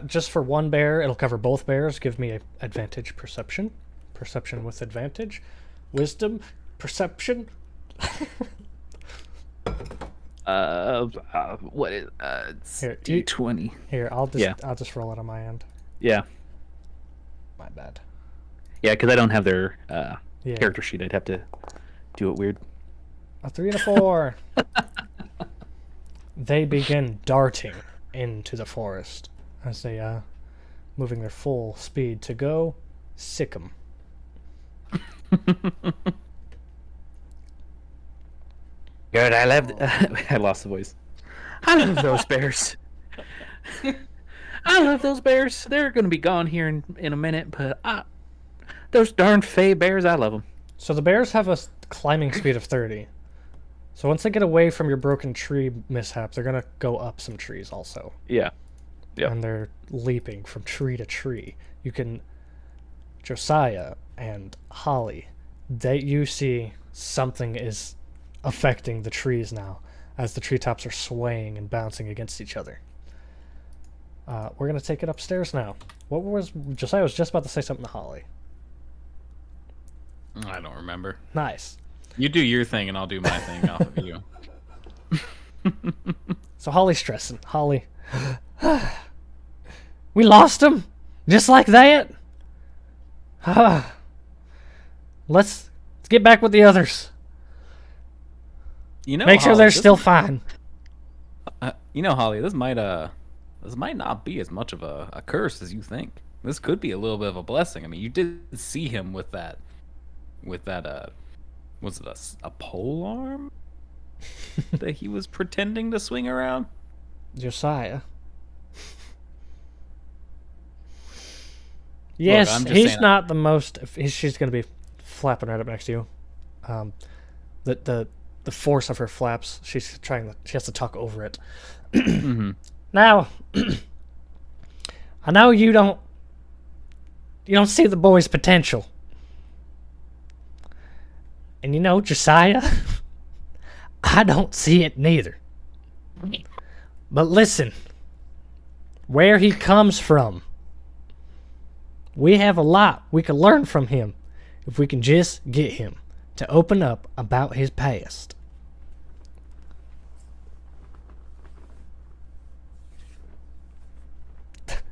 Just for one bear, it'll cover both bears. Give me a advantage perception. Perception with advantage. Wisdom. Perception.
What is it's
Here,
D20.
Here, I'll just roll it on my end.
Yeah.
My bad.
Yeah, because I don't have their
Yeah.
character sheet. I'd have to do it weird.
A 3 and a 4. They begin darting into the forest as they moving their full speed to go sick 'em.
Good, I love. I lost the voice. I love those bears. I love those bears. They're gonna be gone here in a minute, but those darn fey bears, I love them.
So the bears have a climbing speed of 30. So once they get away from your broken tree mishap, they're gonna go up some trees also.
Yeah. Yep.
And they're leaping from tree to tree. You can, Josiah and Holly, you see something is affecting the trees now as the treetops are swaying and bouncing against each other. We're gonna take it upstairs now. Josiah was just about to say something to Holly.
I don't remember.
Nice.
You do your thing, and I'll do my thing off of you.
So Holly's stressing. Holly, we lost him, just like that. Let's get back with the others.
You know,
Make sure
Holly,
they're still fine.
You know, Holly, this might not be as much of a curse as you think. This could be a little bit of a blessing. I mean, you did see him with that was it a pole arm that he was pretending to swing around?
Josiah. Yes,
I'm just
he's
saying
not the most. She's going to be flapping right up next to you. The force of her flaps. She has to talk over it.
Mm-hmm.
Now, I know you don't see the boy's potential. And you know, Josiah, I don't see it neither. But listen, where he comes from, we have a lot we can learn from him if we can just get him to open up about his past.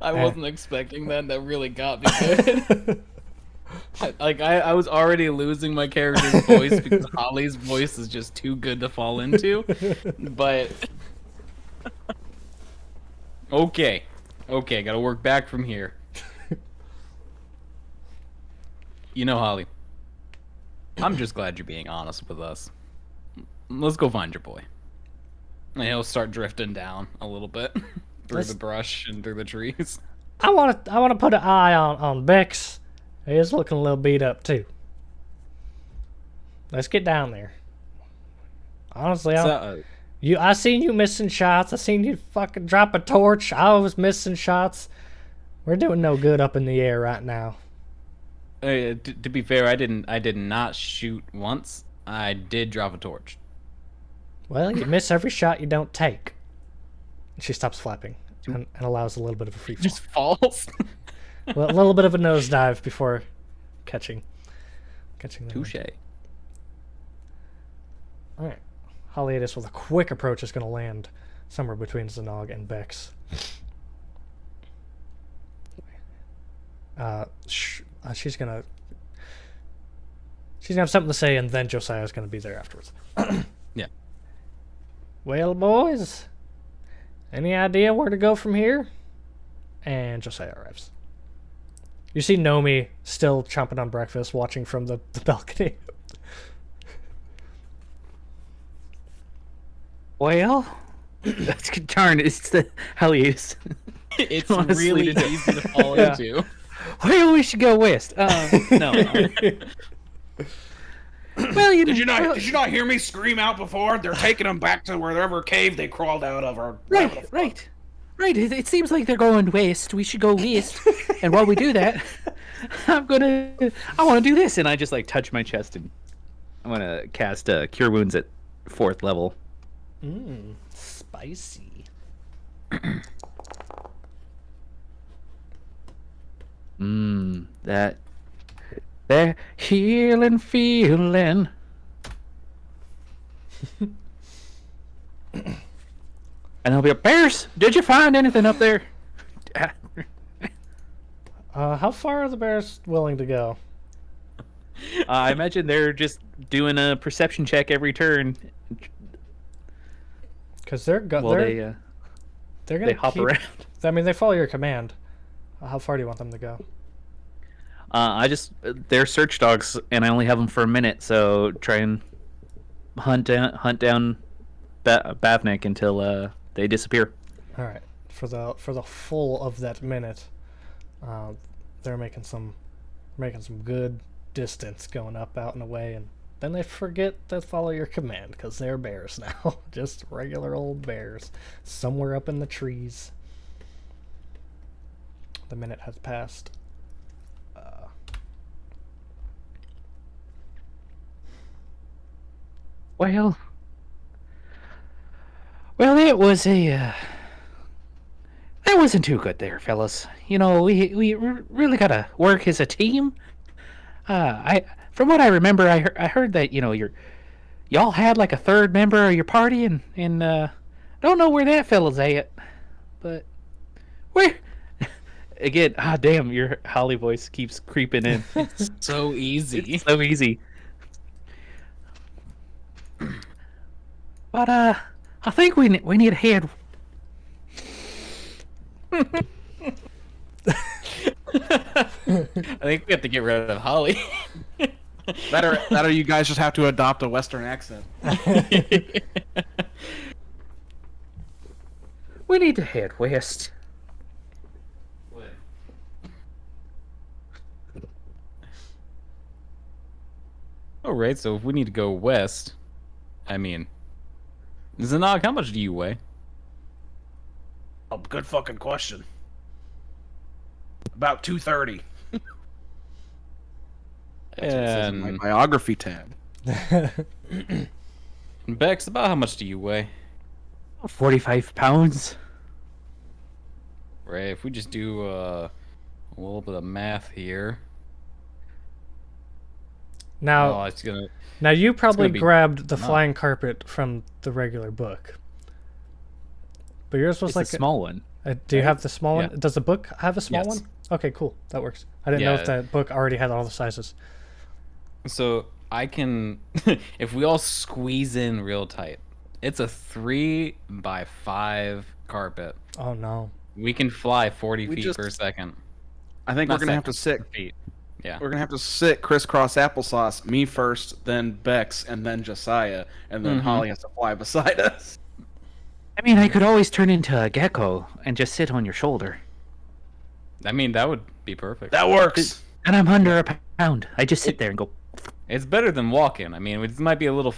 I wasn't expecting that. That really got me good. I was already losing my character's voice because Holly's voice is just too good to fall into. But okay, gotta work back from here. You know, Holly, I'm just glad you're being honest with us. Let's go find your boy. And he'll start drifting down a little bit through the brush and through the trees.
I want to put an eye on Bex. He is looking a little beat up too. Let's get down there. Honestly, I seen you missing shots. I seen you fucking drop a torch. I was missing shots. We're doing no good up in the air right now.
To be fair, I did not shoot once. I did drop a torch.
Well, you miss every shot you don't take. She stops flapping and allows a little bit of a free fall.
Just falls.
Well, a little bit of a nosedive before catching the
Touche.
All right. Haliatus with a quick approach is going to land somewhere between Zanog and Bex. She's gonna have something to say, and then Josiah's gonna be there afterwards.
Yeah.
Well, boys, any idea where to go from here? And Josiah arrives. You see Nomi still chomping on breakfast, watching from the balcony.
Well, that's darn. It's the Haliatus.
It's
Honestly,
really easy to fall into.
Well, we should go west. No. Well,
Did you not hear me scream out before? They're taking them back to wherever cave they crawled out of. Or
Right. It seems like they're going west. We should go west. And while we do that, I want to do this. And I just like touch my chest and I want to cast Cure Wounds at 4th level.
Spicy.
That healing feeling. And I'll be like, Bears, did you find anything up there?
How far are the bears willing to go?
I imagine they're just doing a perception check every turn.
Because they're gonna
they hop around.
I mean, they follow your command. How far do you want them to go?
They're search dogs, and I only have them for a minute, so try and hunt down Bavnik until they disappear.
All right, for the full of that minute, they're making some good distance, going up, out, and away, and then they forget to follow your command because they're bears now, just regular old bears, somewhere up in the trees. The minute has passed.
Well, it was that wasn't too good there, fellas. You know, we really gotta work as a team. From what I remember, I heard that y'all had like a third member of your party, and don't know where that fella's at, but where. Again, damn, your Holly voice keeps creeping in.
It's so easy.
It's so easy. But I think we need to head.
I think we have to get rid of Holly.
That or you guys just have to adopt a Western accent.
We need to head west.
All right, so if we need to go west, I mean, Zanog, how much do you weigh?
Oh, good fucking question. About 230.
And
My biography tab.
Bex, about how much do you weigh?
45 pounds.
Right, if we just do a little bit of math here.
Now,
it's gonna.
Now you probably
be
grabbed the
nuts.
flying carpet from the regular book, but yours was
It's
like
a small one.
do you have the small
Yeah.
one? Does the book have a small
Yes.
one? Okay, cool. That works. I didn't know if
Yeah.
that book already had all the sizes.
So I can, if we all squeeze in real tight, it's a 3x5 carpet.
Oh no.
We can fly 40
We
feet
just-
per second.
I think
Not
we're gonna have to
seconds,
sit.
feet. Yeah.
We're gonna have to sit crisscross applesauce. Me first, then Bex, and then Josiah, and then Holly has to fly beside us.
I mean, I could always turn into a gecko and just sit on your shoulder.
I mean, that would be perfect.
That works.
And I'm under a pound. I just sit there and go.
It's better than walking. I mean, it might be a little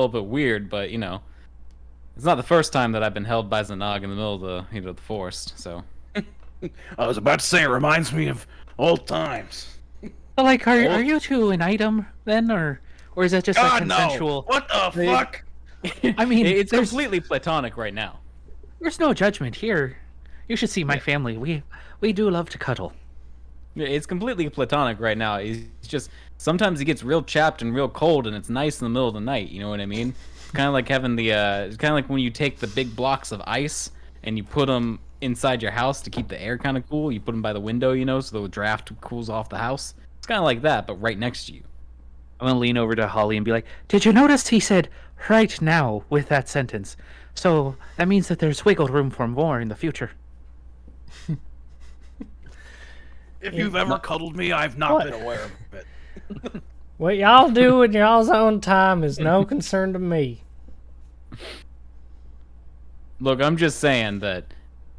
bit weird, but it's not the first time that I've been held by Zanog in the middle of the the forest. So
I was about to say, it reminds me of old times.
So, are you two an item then, or is that just a
God,
consensual?
no. What the fuck?
I mean,
it's
there's-
completely platonic right now.
There's no judgment here. You should see my family. We do love to cuddle.
It's completely platonic right now. It's just sometimes it gets real chapped and real cold, and it's nice in the middle of the night. You know what I mean? It's kind of like having the. It's kind of like when you take the big blocks of ice and you put them inside your house to keep the air kind of cool. You put them by the window, so the draft cools off the house. It's kind of like that, but right next to you.
I'm gonna lean over to Holly and be like, "Did you notice he said right now with that sentence? So that means that there's wiggle room for more in the future."
If you've ever cuddled me, I've not
What?
been aware of it.
What y'all do in y'all's own time is no concern to me.
Look, I'm just saying that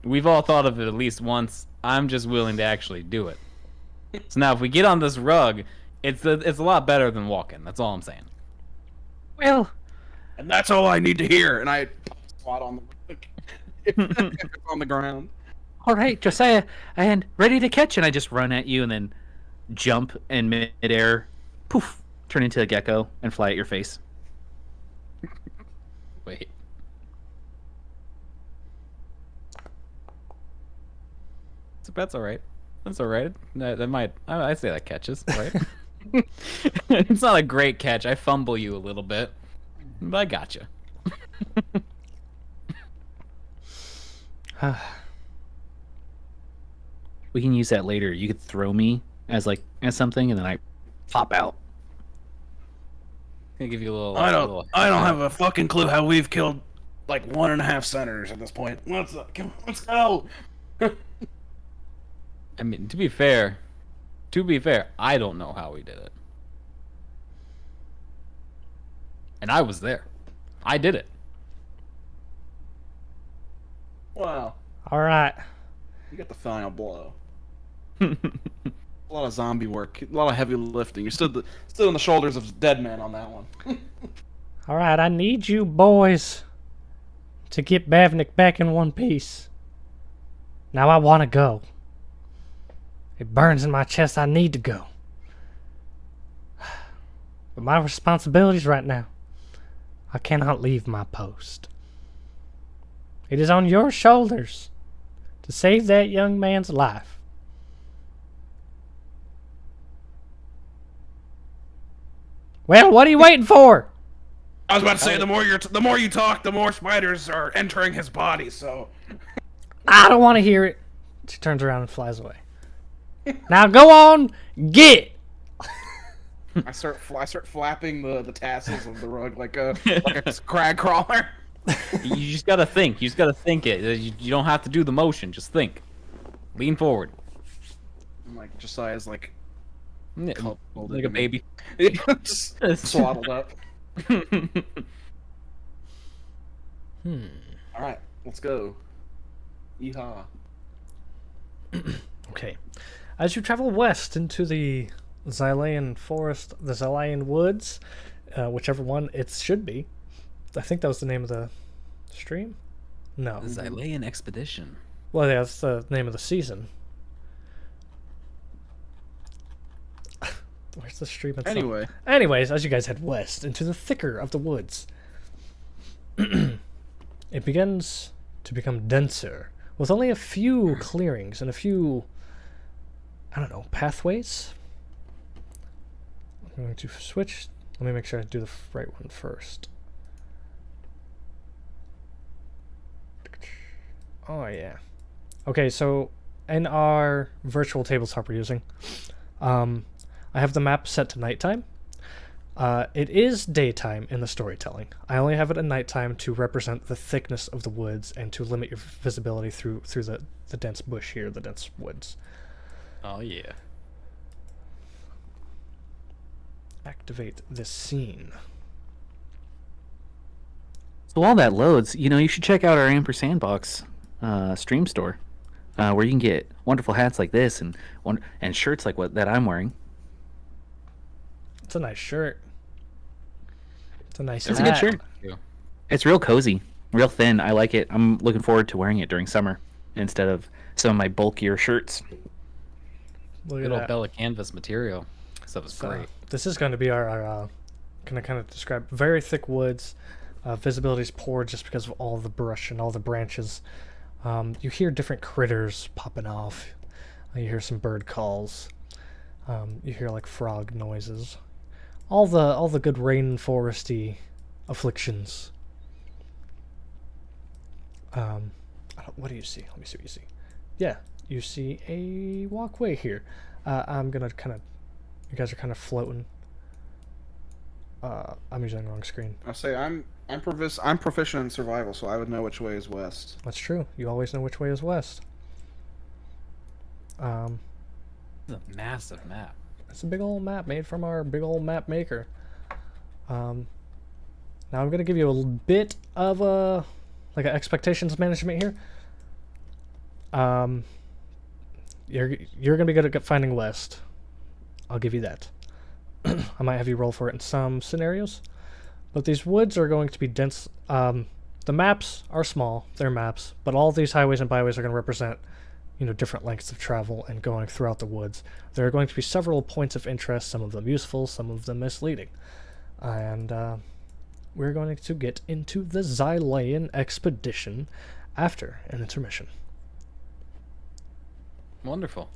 we've all thought of it at least once. I'm just willing to actually do it. So now, if we get on this rug, it's a lot better than walking. That's all I'm saying.
Well,
And that's all I need to hear.
And I squat on the if it's on the ground.
all right, Josiah, and ready to catch. And I just run at you and then jump in midair, poof, turn into a gecko and fly at your face.
Wait. So that's all right. That's all right. That might. I say that catches, right? It's not a great catch. I fumble you a little bit, but I got you.
We can use that later. You could throw me as something, and then I pop out.
Gonna give you a little.
I
little
don't have a fucking clue how we've killed like 1.5 senators at this point. Let's go.
I mean, to be fair, I don't know how we did it, and I was there. I did it.
Wow.
All right.
You got the final blow. A lot of zombie work, a lot of heavy lifting. You stood on the shoulders of dead men on that one.
All right, I need you boys to get Bavnik back in one piece. Now I want to go. It burns in my chest. I need to go. But my responsibilities right now, I cannot leave my post. It is on your shoulders to save that young man's life. Well, what are you waiting for?
I was about to say the more you talk, the more spiders are entering his body. So
I don't want to hear it. She turns around and flies away. Now go on, get.
I start flapping the tassels of the rug like a crag crawler.
You just gotta think. You just gotta think it. You don't have to do the motion. Just think. Lean forward.
I'm like Josiah's like
Yeah,
cuddled
like a
in me.
baby.
Just swaddled up. All right, let's go. Yeehaw.
Okay. As you travel west into the Xylean forest, the Xylean woods, whichever one it should be. I think that was the name of the stream? No.
The Xylean Expedition.
Well, yeah, that's the name of the season. Where's the stream itself? Anyways, as you guys head west into the thicker of the woods, it begins to become denser, with only a few clearings and a few, I don't know, pathways. I'm going to switch. Let me make sure I do the right one first. Oh, yeah. Okay, so in our virtual tabletop we're using, I have the map set to nighttime. It is daytime in the storytelling. I only have it at nighttime to represent the thickness of the woods and to limit your visibility through the dense bush here, the dense woods.
Oh yeah.
Activate this scene.
So while that loads, you should check out our Ampersandbox stream store, where you can get wonderful hats like this and shirts like that I'm wearing.
It's a nice shirt. It's a nice
It's a good
hat.
shirt. It's real cozy, real thin. I like it. I'm looking forward to wearing it during summer instead of some of my bulkier shirts.
Look at
Good old
that.
Bella canvas material. Stuff is
So,
great.
this is going to be our kind of describe very thick woods, Visibility is poor just because of all the brush and all the branches. You hear different critters popping off. You hear some bird calls. You hear like frog noises. All the good rainforesty afflictions. What do you see? Let me see what you see. Yeah, you see a walkway here. I'm gonna kind of. You guys are kind of floating. I'm using the wrong screen.
I'll say I'm proficient in survival, so I would know which way is west.
That's true. You always know which way is west.
It's a massive map.
It's a big old map made from our big old map maker. Now I'm gonna give you a bit of a an expectations management here. You're gonna be good at finding west. I'll give you that. I might have you roll for it in some scenarios, but these woods are going to be dense. The maps are small; they're maps, but all these highways and byways are going to represent, different lengths of travel and going throughout the woods. There are going to be several points of interest, some of them useful, some of them misleading, and we're going to get into the Xylean expedition after an intermission.
Wonderful.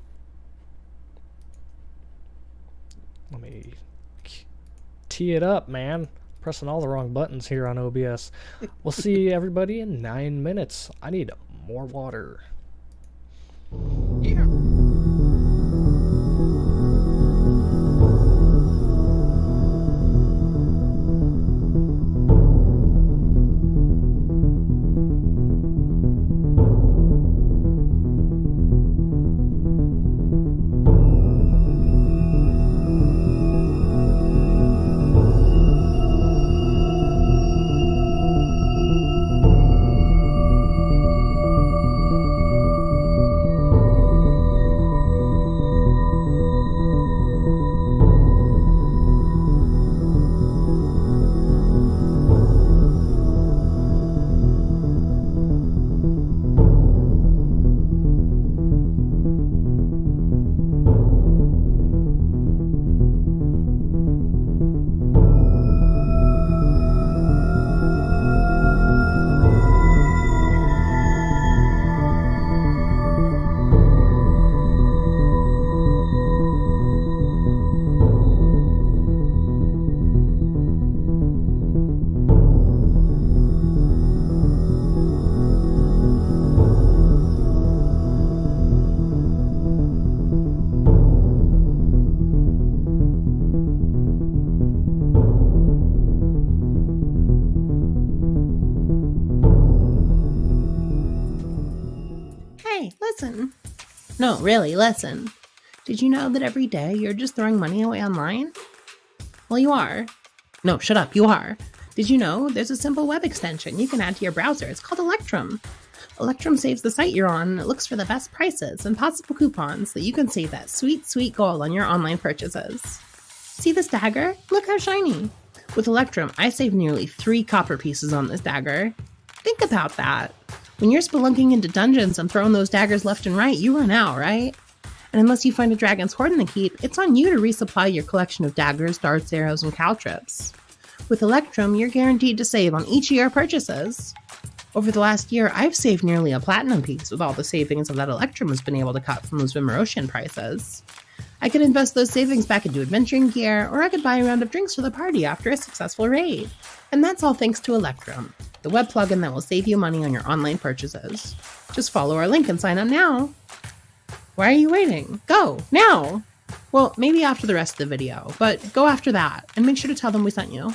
Let me tee it up, man. Pressing all the wrong buttons here on OBS. We'll see everybody in 9 minutes. I need more water.
Yeah.
Listen. No, really, listen. Did you know that every day you're just throwing money away online? Well, you are. No, shut up, you are. Did you know there's a simple web extension you can add to your browser? It's called Electrum. Electrum saves the site you're on, and it looks for the best prices and possible coupons so that you can save that sweet, sweet gold on your online purchases. See this dagger? Look how shiny. With Electrum, I saved nearly 3 copper pieces on this dagger. Think about that. When you're spelunking into dungeons and throwing those daggers left and right, you run out, right? And unless you find a dragon's hoard in the keep, it's on you to resupply your collection of daggers, darts, arrows, and caltrips. With Electrum, you're guaranteed to save on each of your purchases. Over the last year, I've saved nearly a platinum piece with all the savings that Electrum has been able to cut from those Vimurosian prices. I could invest those savings back into adventuring gear, or I could buy a round of drinks for the party after a successful raid. And that's all thanks to Electrum, the web plugin that will save you money on your online purchases. Just follow our link and sign up now. Why are you waiting? Go, now! Well, maybe after the rest of the video, but go after that, and make sure to tell them we sent you.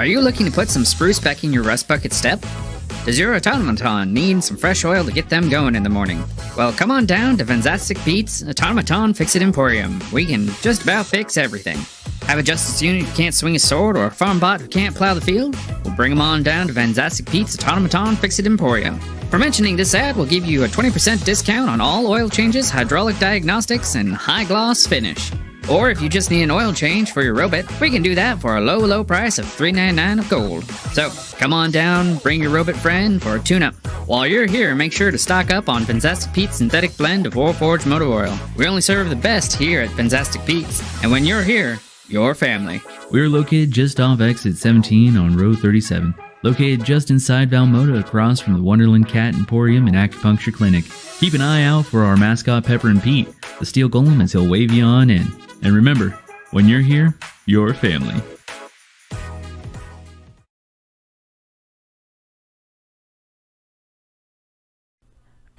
Are you looking to put some spruce back in your rust bucket step? Does your automaton need some fresh oil to get them going in the morning? Well, come on down to Fantastic Pete's Automaton Fix-It Emporium. We can just about fix everything. Have a justice unit who can't swing a sword or a farm bot who can't plow the field? We'll bring them on down to Fantastic Pete's Automaton Fix-It Emporium. For mentioning this ad, we'll give you a 20% discount on all oil changes, hydraulic diagnostics, and high-gloss finish. Or if you just need an oil change for your robot, we can do that for a low, low price of $3.99 of gold. So, come on down, bring your robot friend for a tune-up. While you're here, make sure to stock up on Fantastic Pete's synthetic blend of Warforged motor oil. We only serve the best here at Fantastic Pete's, and when you're here, your family.
We're located just off exit 17 on row 37. Located just inside Valmoda across from the Wonderland Cat Emporium and Acupuncture Clinic. Keep an eye out for our mascot Pepper and Pete, the steel golem, as he'll wave you on in. And remember, when you're here, your family.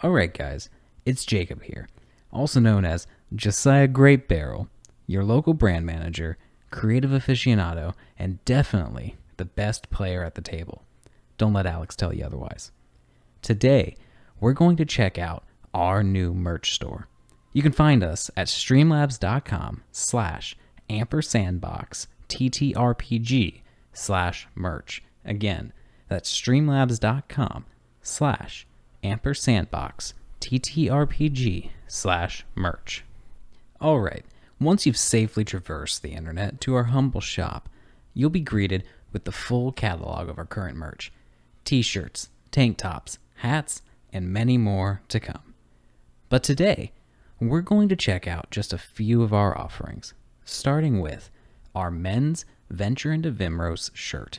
Alright guys, it's Jacob here, also known as Josiah Great Barrel, your local brand manager, creative aficionado, and definitely the best player at the table. Don't let Alex tell you otherwise. Today, we're going to check out our new merch store. You can find us at streamlabs.com/ampersandboxttrpg/merch. Again, that's streamlabs.com/ampersandboxttrpg/merch. Alright, once you've safely traversed the internet to our humble shop, you'll be greeted with the full catalog of our current merch. T-shirts, tank tops, hats, and many more to come. But today, we're going to check out just a few of our offerings, starting with our men's Venture into Vimuros shirt.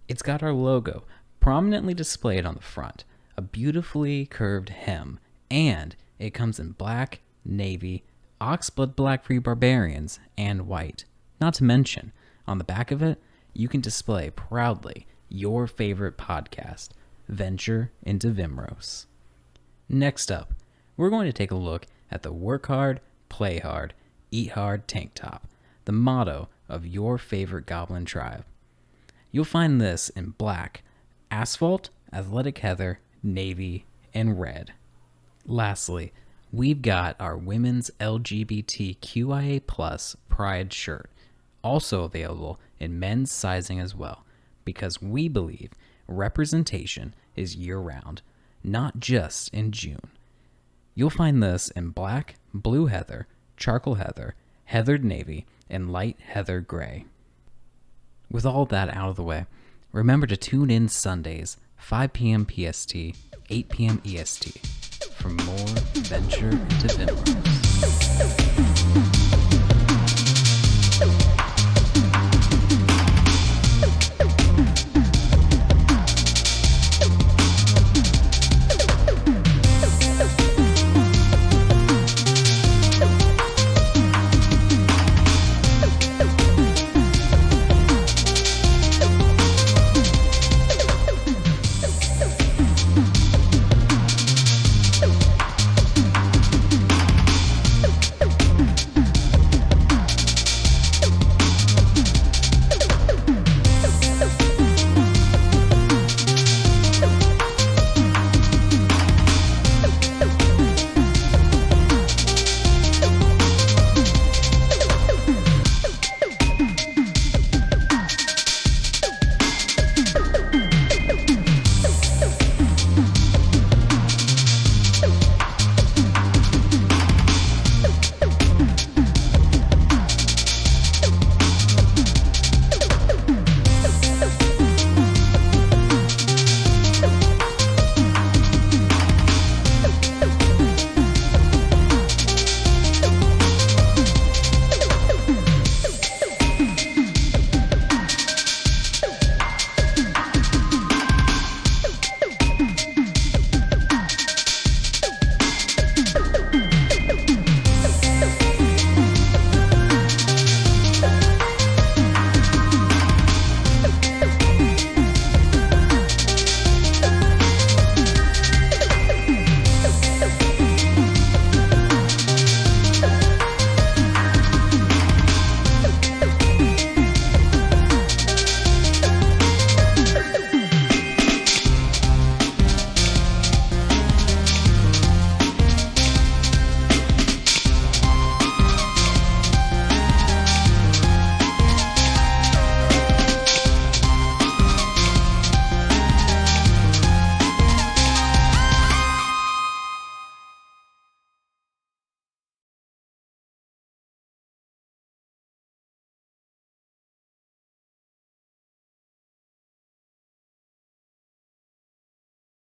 It's got our logo prominently displayed on the front, a beautifully curved hem, and it comes in black, navy, oxblood black for you barbarians, and white. Not to mention, on the back of it, you can display proudly your favorite podcast, Venture into Vimuros. Next up, we're going to take a look at the Work Hard, Play Hard, Eat Hard tank top, the motto of your favorite goblin tribe. You'll find this in black, asphalt, athletic heather, navy, and red. Lastly, we've got our women's LGBTQIA+ pride shirt, also available in men's sizing as well, because we believe representation is year-round, not just in June. You'll find this in black, blue heather, charcoal heather, heathered navy, and light heather gray. With all that out of the way, remember to tune in Sundays, 5 p.m. PST, 8 p.m. EST, for more Venture into Vimuros.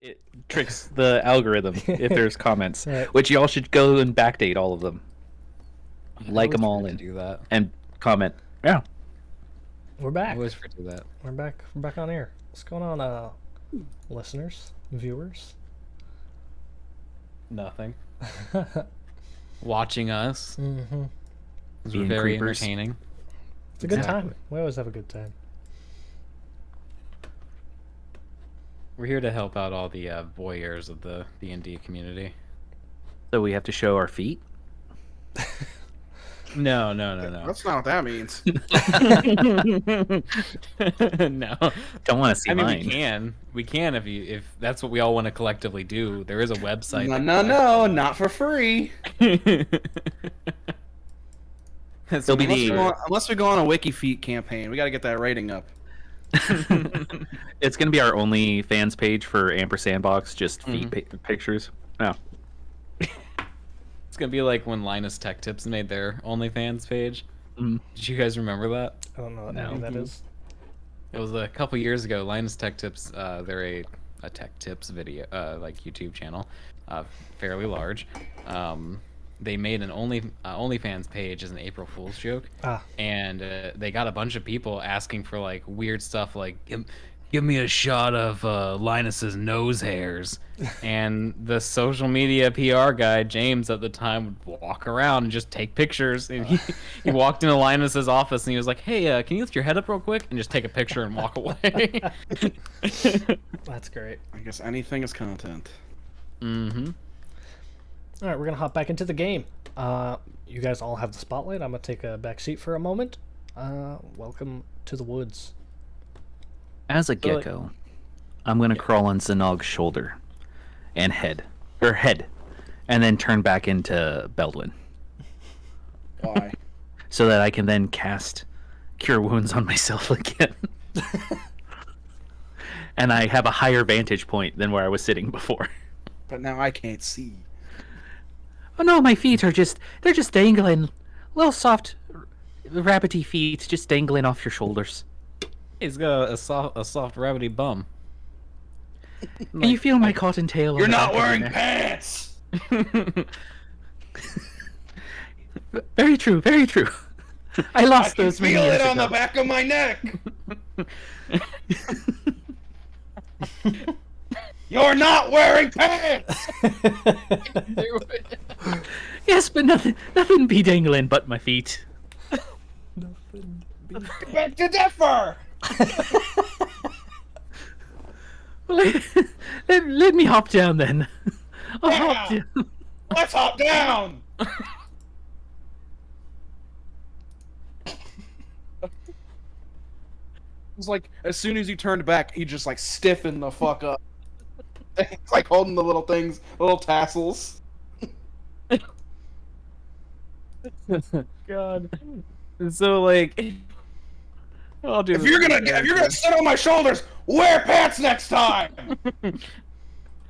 It tricks the algorithm if there's comments,
Right.
which y'all should go and backdate all of them.
I
Like them
always
all
forget to
and
do that.
and comment. Yeah.
We're
I
back.
always forget to do that.
We're back. We're back on air. What's going on, listeners, viewers?
Nothing. Watching us.
Mm-hmm.
We're
Being
very
creepers.
entertaining.
It's a good
Exactly.
time. We always have a good time.
We're here to help out all the voyeurs of the D&D community.
So we have to show our feet.
No.
That's not what that means.
No.
Don't want to see
I mean,
mine.
we can if that's what we all want to collectively do. There is a website.
No, not for free.
That's
There'll be
what we
the-
do.
Unless we go on a WikiFeet campaign, we got to get that rating up.
It's gonna be our only fans page for Ampersandbox, just feet
Mm-hmm.
pictures. Oh,
It's gonna be like when Linus Tech Tips made their OnlyFans page.
Mhm.
Did you guys remember that?
I don't know what
No.
any that is.
It was a couple years ago. Linus Tech Tips, they're a tech tips video, like YouTube channel, fairly large. They made an OnlyFans page as an April Fool's joke, and they got a bunch of people asking for like weird stuff, like give me a shot of Linus's nose hairs. And the social media PR guy James at the time would walk around and just take pictures. And he walked into Linus's office and he was like, "Hey, can you lift your head up real quick and just take a picture and walk away?"
That's great.
I guess anything is content.
Mm-hmm.
All right, we're gonna hop back into the game. You guys all have the spotlight. I'm gonna take a back seat for a moment. Welcome to the woods.
as a gecko, I'm gonna crawl on Zanog's shoulder and head, and then turn back into Beldwin,
Why?
so that I can then cast Cure Wounds on myself again. And I have a higher vantage point than where I was sitting before.
But now I can't see.
Oh no, my feet are they're just dangling. Little soft, rabbity feet just dangling off your shoulders.
He's got a soft rabbity bum.
Can you feel my cottontail on
You're
the
not
back of your
wearing
neck?
pants!
Very true, very true. I lost
I can
those many
feel
years
it on
ago.
the back of my neck! You're not wearing pants!
Yes, but nothing be dangling but my feet.
Beg to differ!
Well, let me hop down then. I'll hop
Yeah.
down.
Let's hop down! It's like, as soon as he turned back, he just like stiffened the fuck up. It's like holding the little things, little tassels.
God. So like, I'll do.
If you're gonna sit on my shoulders, wear pants next time!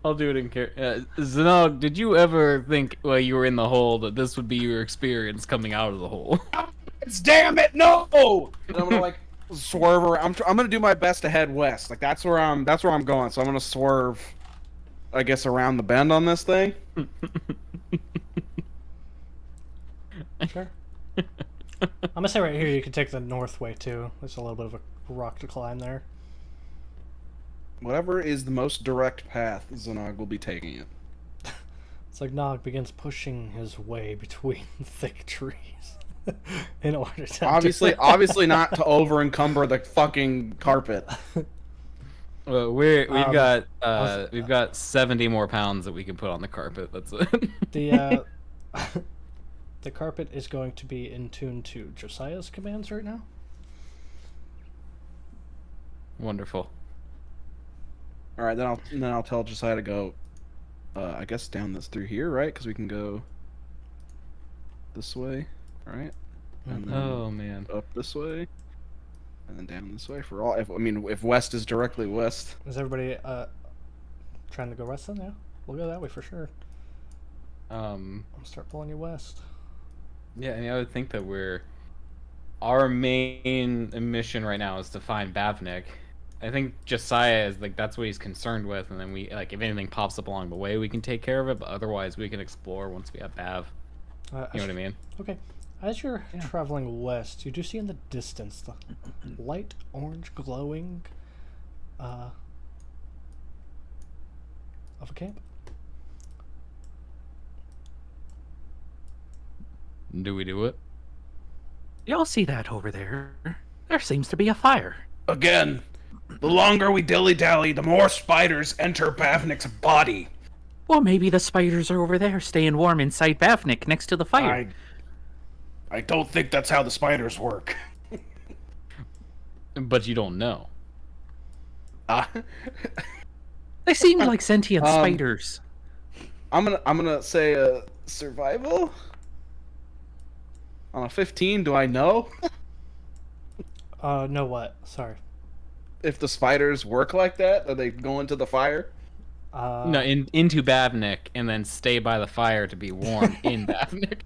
I'll do it in character. Zanog, did you ever think while you were in the hole that this would be your experience coming out of the hole?
Damn it, no! And I'm gonna like swerve around. I'm gonna do my best to head west. Like that's where I'm going. So I'm gonna swerve, I guess, around the bend on this thing.
Sure. I'm gonna say right here you can take the north way too. There's a little bit of a rock to climb there.
Whatever is the most direct path, Zanog will be taking it.
It's like Nog begins pushing his way between thick trees in order to
Obviously not to over encumber the fucking carpet.
Well, we've
was-
got 70 more pounds that we can put on the carpet. That's it.
the the carpet is going to be in tune to Josiah's commands right now.
Wonderful.
All right, then I'll tell Josiah to go. I guess down this through here, right? Because we can go this way, right? And then
Oh man.
up this way, and then down this way for all. If west is directly west.
Is everybody trying to go west then? Yeah, we'll go that way for sure. I'll start pulling you west.
Yeah, I mean, I would think that our main mission right now is to find Bavnik, I think Josiah is like that's what he's concerned with, and then we like if anything pops up along the way, we can take care of it. But otherwise, we can explore once we have Bav. You know what I mean?
Okay. As you're traveling west, you do see in the distance the light orange glowing of a camp.
Do we do it?
Y'all see that over there? There seems to be a fire.
Again, the longer we dilly-dally, the more spiders enter Bavnik's body.
Well, maybe the spiders are over there staying warm inside Bavnik next to the fire.
I don't think that's how the spiders work.
But you don't know.
They seem like sentient spiders.
I'm gonna say survival on a 15. Do I know
No what? Sorry.
if the spiders work like that? Are they go into the fire?
No, into Bavnik and then stay by the fire to be warm in Bavnik.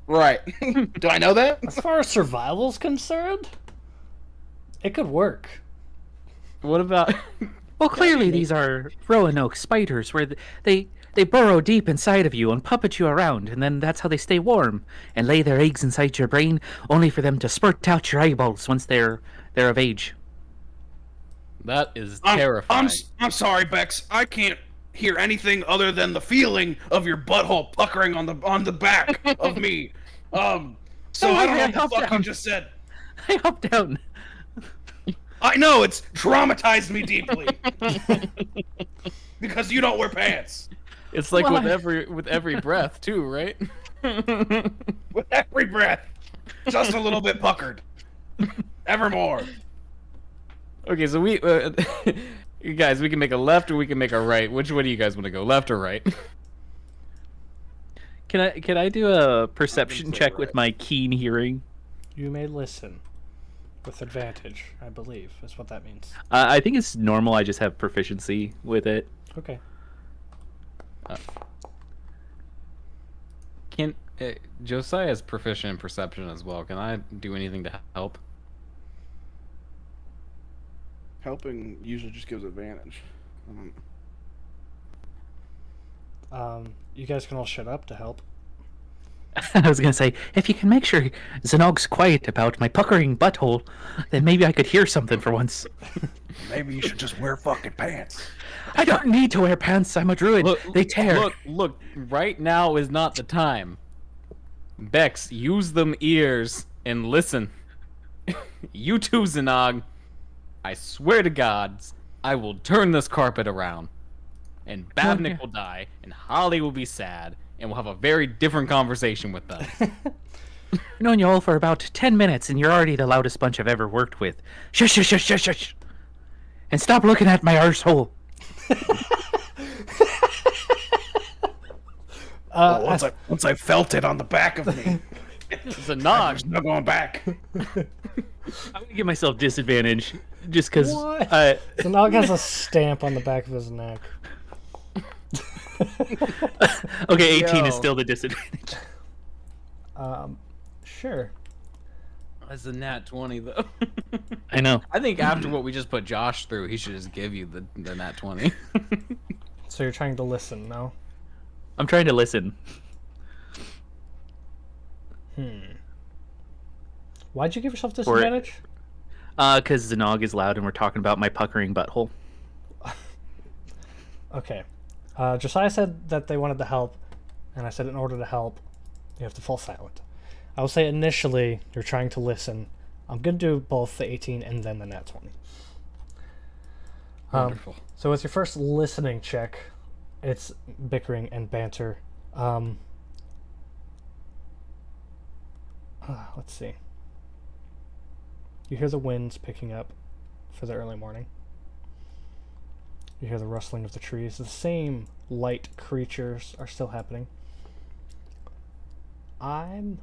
Right. Do I know that?
As far as survival's concerned, it could work.
What about?
Well, clearly these are Roanoke spiders, where they burrow deep inside of you and puppet you around, and then that's how they stay warm and lay their eggs inside your brain, only for them to spurt out your eyeballs once they're of age.
That is terrifying.
I'm sorry, Bex. I can't hear anything other than the feeling of your butthole puckering on the back of me. So I don't know what the fuck you just said.
I hopped down.
I know, it's traumatized me deeply. Because you don't wear pants.
It's like with every breath too, right?
With every breath. Just a little bit puckered. Evermore.
Okay, so we you guys, we can make a left or we can make a right. Which way do you guys want to go, left or right?
Can I do a perception check with my keen hearing?
You may listen with advantage, I believe, is what that means.
I think it's normal. I just have proficiency with it.
Okay.
Can Josiah is proficient in perception as well. Can I do anything to help?
Helping usually just gives advantage.
You guys can all shut up to help.
I was gonna say, if you can make sure Zanog's quiet about my puckering butthole, then maybe I could hear something for once.
Maybe you should just wear fucking pants.
I don't need to wear pants. I'm a druid. They tear.
Look. Right now is not the time. Bex, use them ears and listen. You too, Zanog. I swear to gods, I will turn this carpet around. And Bavnik will die, and Holly will be sad, and we'll have a very different conversation with them.
I've known you all for about 10 minutes, and you're already the loudest bunch I've ever worked with. Shush, shush, shush, shush, shush. And stop looking at my arsehole.
Once I felt it on the back of me.
Zanog.
There's no going back.
I'm gonna give myself disadvantage, just because.
The Nog has a stamp on the back of his neck.
Okay, 18 is still the disadvantage.
Sure.
That's a nat 20, though.
I know.
I think after what we just put Josh through, he should just give you the nat 20.
So you're trying to listen, no?
I'm trying to listen.
Why'd you give yourself disadvantage?
Because Zanog is loud and we're talking about my puckering butthole.
Okay. Josiah said that they wanted to help, and I said in order to help, you have to fall silent. I will say initially you're trying to listen. I'm going to do both the 18 and then the nat 20.
Wonderful.
So it's your first listening check. It's bickering and banter. Let's see. You hear the winds picking up for the early morning. You hear the rustling of the trees. The same light creatures are still happening. And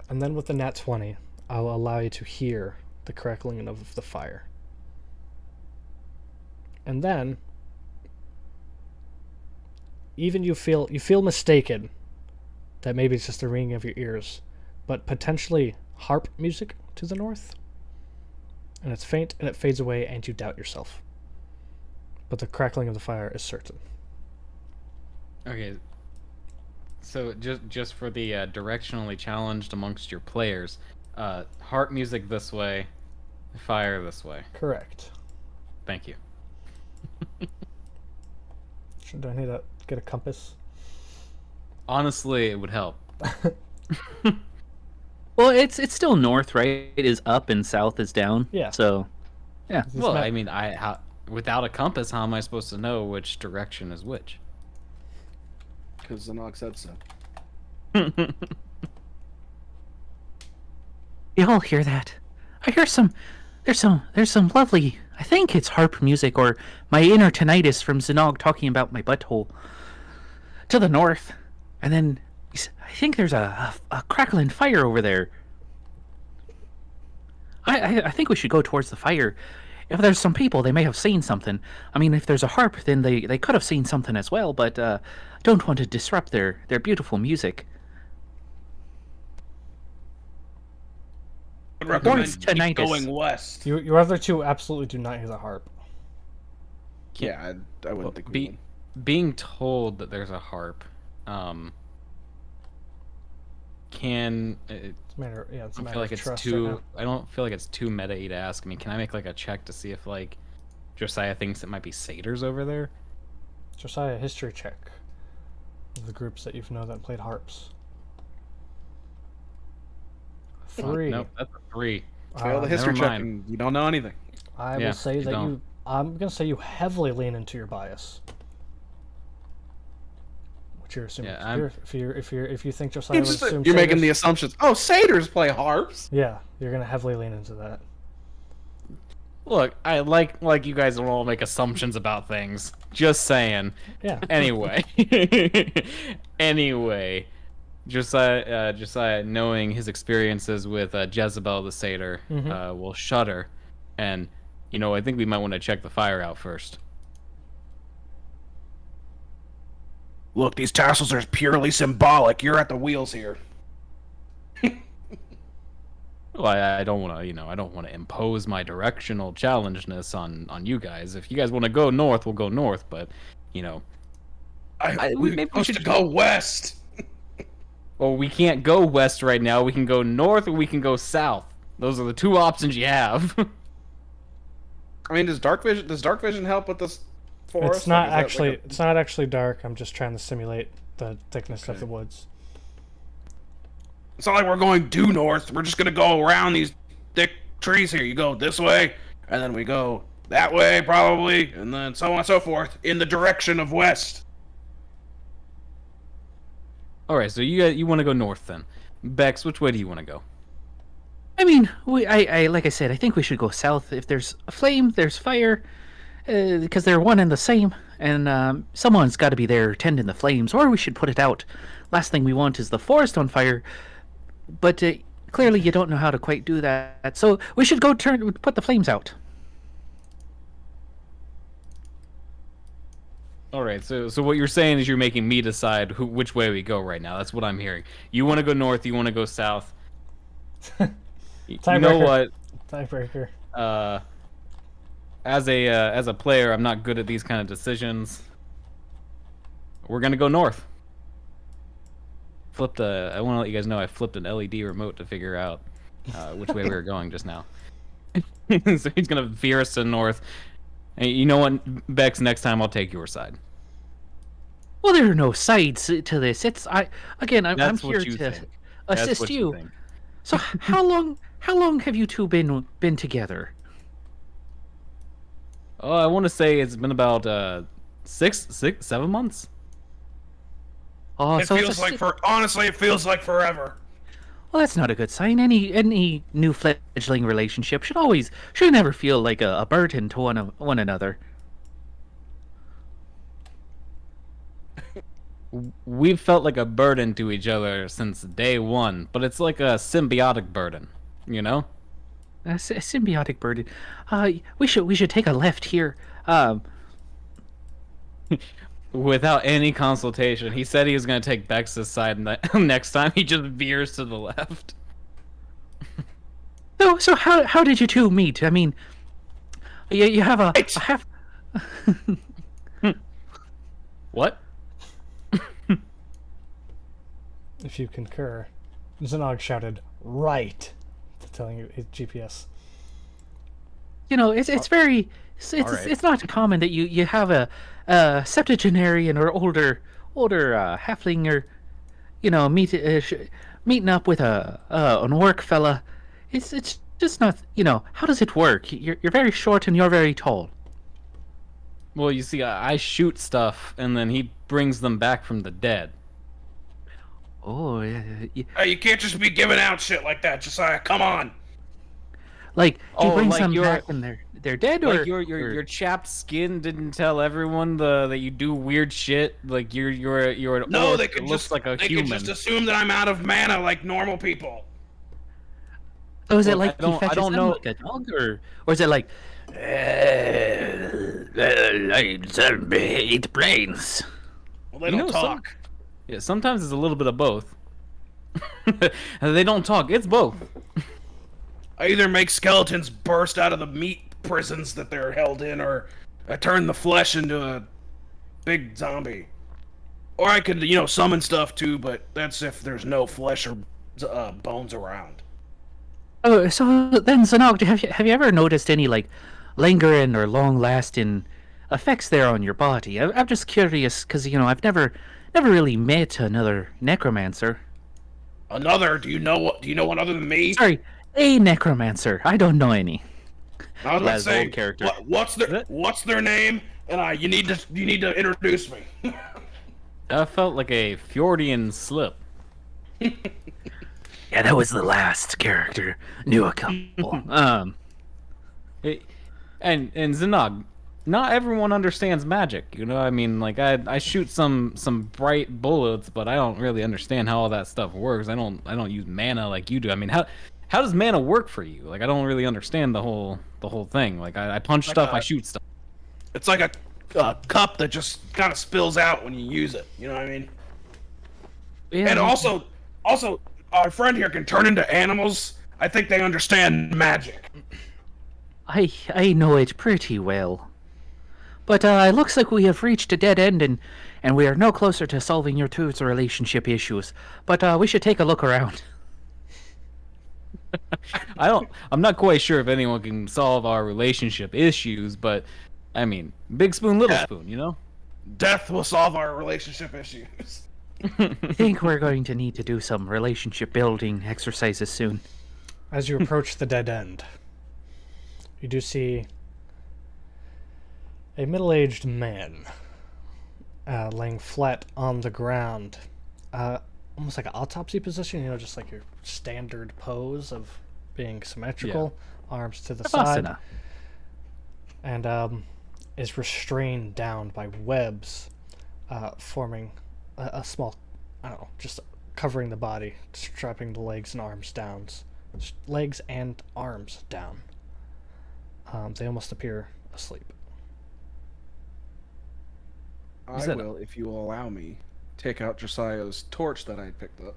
then with the nat 20, I'll allow you to hear the crackling of the fire. And then even you feel mistaken that maybe it's just the ringing of your ears, but potentially harp music to the north. And it's faint, and it fades away, and you doubt yourself. But the crackling of the fire is certain.
Okay. So just for the directionally challenged amongst your players, harp music this way, fire this way.
Correct.
Thank you.
Do I need to get a compass?
Honestly, it would help.
Well, it's still north, right? It is up and south is down.
Yeah.
So, yeah.
Well, I mean, without a compass, how am I supposed to know which direction is which?
Because Zanog said so.
Y'all hear that? I hear there's some lovely, I think it's harp music or my inner tinnitus from Zanog talking about my butthole. To the north. And then I think there's a crackling fire over there. I think we should go towards the fire. If there's some people, they may have seen something. I mean, if there's a harp, then they could have seen something as well, but don't want to disrupt their beautiful music.
I'd recommend
North
keep
tinnitus.
going west.
You other two absolutely do not hear the harp.
Yeah, I wouldn't think we would.
Being told that there's a harp, can it,
It's a matter, yeah, it's a
I
matter
feel like
of
it's
trust
too.
right now.
I don't feel like it's too meta to ask. I mean, can I make like a check to see if like Josiah thinks it might be satyrs over there?
Josiah, history check of the groups that you've known that played harps. 3.
Nope, that's a 3.
Fail the history
never
check
mind.
and you don't know anything.
I
Yeah,
will say
you
that
don't.
I'm gonna say you heavily lean into your bias. Which you're assuming.
Yeah, I'm-
If you think Josiah would assume
You're making
satyrs-
the assumptions. Oh, satyrs play harps.
Yeah, you're gonna heavily lean into that.
Look, I like you guys will all make assumptions about things. Just saying.
Yeah.
Anyway, anyway, Josiah, knowing his experiences with Jezebel the satyr, will shudder, and I think we might want to check the fire out first.
Look, these tassels are purely symbolic. You're at the wheels here.
Well, I don't want to, I don't want to impose my directional challengeness on you guys. If you guys want to go north, we'll go north. But,
Maybe
we should
go west.
Well, we can't go west right now. We can go north or we can go south. Those are the two options you have.
I mean, does dark vision help with this forest?
It's not
Like, is that
actually
like
it's not actually dark. I'm just trying to simulate the thickness of the woods.
It's not like we're going due north. We're just gonna go around these thick trees here. You go this way, and then we go that way probably, and then so on and so forth in the direction of west.
All right, so you want to go north then. Bex, which way do you want to go?
I mean, I like I said, I think we should go south. If there's a flame, there's fire, because they're one and the same, and someone's got to be there tending the flames, or we should put it out. Last thing we want is the forest on fire, but clearly you don't know how to quite do that, so we should go put the flames out.
All right, so what you're saying is you're making me decide which way we go right now. That's what I'm hearing. You want to go north, you want to go south. You know what?
Tiebreaker.
As a player, I'm not good at these kind of decisions. We're gonna go north. I want to let you guys know I flipped an LED remote to figure out which way we were going just now. So he's gonna veer us to the north. And you know what, Bex? Next time I'll take your side.
Well, there are no sides to this. I'm
That's
here
what you
to
think. That's
assist
what
you.
think.
So how long have you two been together?
Oh, I want to say it's been about 7 months.
Oh,
It
so
feels like honestly, it feels like forever.
Well, that's not a good sign. Any new fledgling relationship should never feel like a burden to one another.
We've felt like a burden to each other since day one, but it's like a symbiotic burden, you know?
A symbiotic burden. We should take a left here.
Without any consultation. He said he was going to take Bex's side, and next time he just veers to the left.
So how did you two meet? I mean, you have a half.
What?
If you concur, Zanog shouted, "Right," telling you his GPS.
You know, it's very it's not common that you have a septuagenarian or older halfling or meeting up with an orc fella. It's just not, how does it work? You're very short and you're very tall.
Well, you see, I shoot stuff, and then he brings them back from the dead.
Oh,
Hey, you can't just be giving out shit like that, Josiah. Come on.
like do you bring
like
some
you're-
back when they're dead, or
Like your chapped skin didn't tell everyone that you do weird shit. Like you're an
No,
orc
they
that
could
looks
just
like a
they
human.
could just assume that I'm out of mana like normal people.
oh, is it
Well,
like
I
he fetches
don't
them
know.
like a dog, or is it like
I eat brains.
Well, they don't
know, some-
talk.
Yeah, sometimes it's a little bit of both. They don't talk. It's both.
I either make skeletons burst out of the meat prisons that they're held in, or I turn the flesh into a big zombie. Or I could, summon stuff too, but that's if there's no flesh or bones around.
Oh, so then, Zanog, have you ever noticed any like lingering or long-lasting effects there on your body? I'm just curious because I've never really met another necromancer.
Another? Do you know one other than me?
Sorry, a necromancer. I don't know any.
I was about to
That's
say,
old character.
what's their name? And you need to introduce me.
That felt like a Fjordian slip.
Yeah, that was the last character. Knew a couple.
Um,
And Zanog, not everyone understands magic. I mean, like I shoot some bright bullets, but I don't really understand how all that stuff works. I don't use mana like you do. I mean, how does mana work for you? Like I don't really understand the whole thing. Like I punch stuff, I shoot stuff.
It's like a cup that just kind of spills out when you use it. You know what I mean?
yeah,
And also, our friend here can turn into animals. I think they understand magic.
I know it pretty well. But it looks like we have reached a dead end, and we are no closer to solving your two's relationship issues. But we should take a look around.
I'm not quite sure if anyone can solve our relationship issues, but I mean, big spoon, little spoon,
Death will solve our relationship issues.
I think we're going to need to do some relationship building exercises soon.
As you approach the dead end, you do see a middle-aged man laying flat on the ground, almost like an autopsy position, just like your standard pose of being symmetrical, arms to the side,
Savasana.
and is restrained down by webs forming a small, I don't know, just covering the body, strapping the legs and arms down. Legs and arms down. They almost appear asleep.
I will, if you will allow me, take out Josiah's torch that I picked up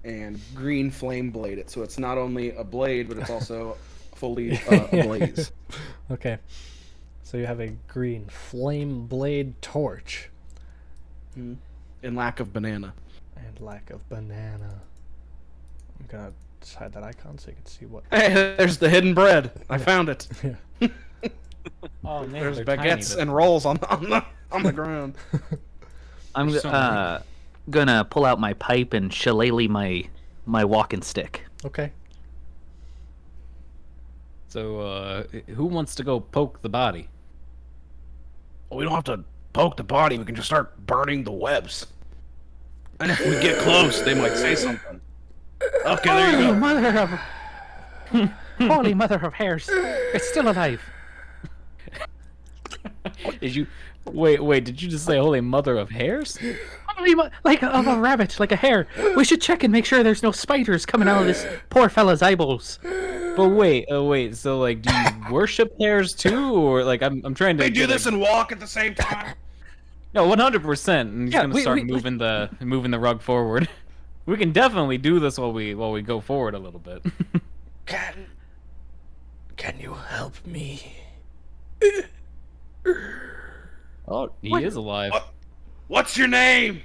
and green flame blade it. So it's not only a blade, but it's also fully ablaze.
Okay. So you have a green flame blade torch.
In lack of banana.
And lack of banana. I'm gonna just hide that icon so you can see what.
Hey, there's the hidden bread. I found it.
Yeah.
Oh man,
There's baguettes and rolls on the ground.
I'm gonna pull out my pipe and shillelagh my walking stick.
Okay.
So, who wants to go poke the body?
Well, we don't have to poke the body. We can just start burning the webs. And if we get close, they might say something. Okay, there you
Holy
go.
mother of Holy mother of hairs! It's still alive.
Did you wait? Did you just say "Holy Mother of Hairs"?
Like of a rabbit, like a hare. We should check and make sure there's no spiders coming out of this poor fella's eyeballs.
But wait. So like, do you worship hairs too, or like I'm trying to?
They do this and walk at the same time.
No, 100%. I'm just
Yeah,
gonna start moving the rug forward. We can definitely do this while we go forward a little bit.
help me.
Oh, he is alive.
What's your name?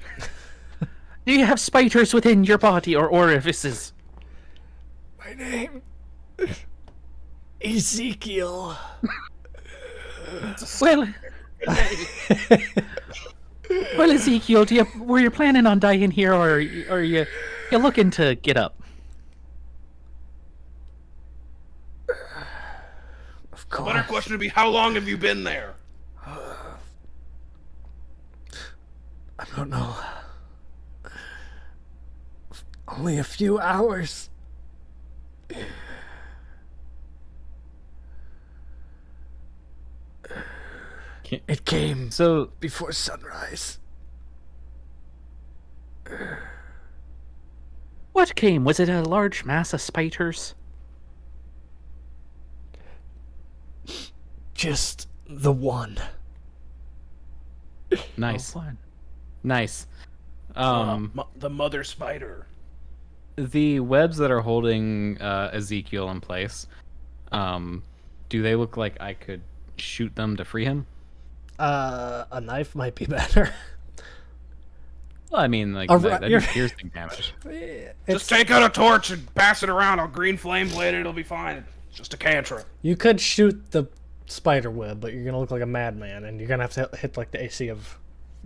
Do you have spiders within your body or orifices?
My name... Ezekiel.
Well, well, Ezekiel, were you planning on dying here, or are you looking to get up?
Of
Better
course.
question would be, how long have you been there?
I don't know. Only a few hours. It came
So,
before sunrise.
What came? Was it a large mass of spiders?
Just the one.
nice.
Oh, fun.
Nice.
The mother spider.
The webs that are holding Ezekiel in place, do they look like I could shoot them to free him?
A knife might be better.
Well, I mean, like, that'd be piercing damage.
Just take out a torch and pass it around. I'll green flame blade it. It'll be fine. It's just a cantrip.
You could shoot the spider web, but you're gonna look like a madman, and you're gonna have to hit like the AC of.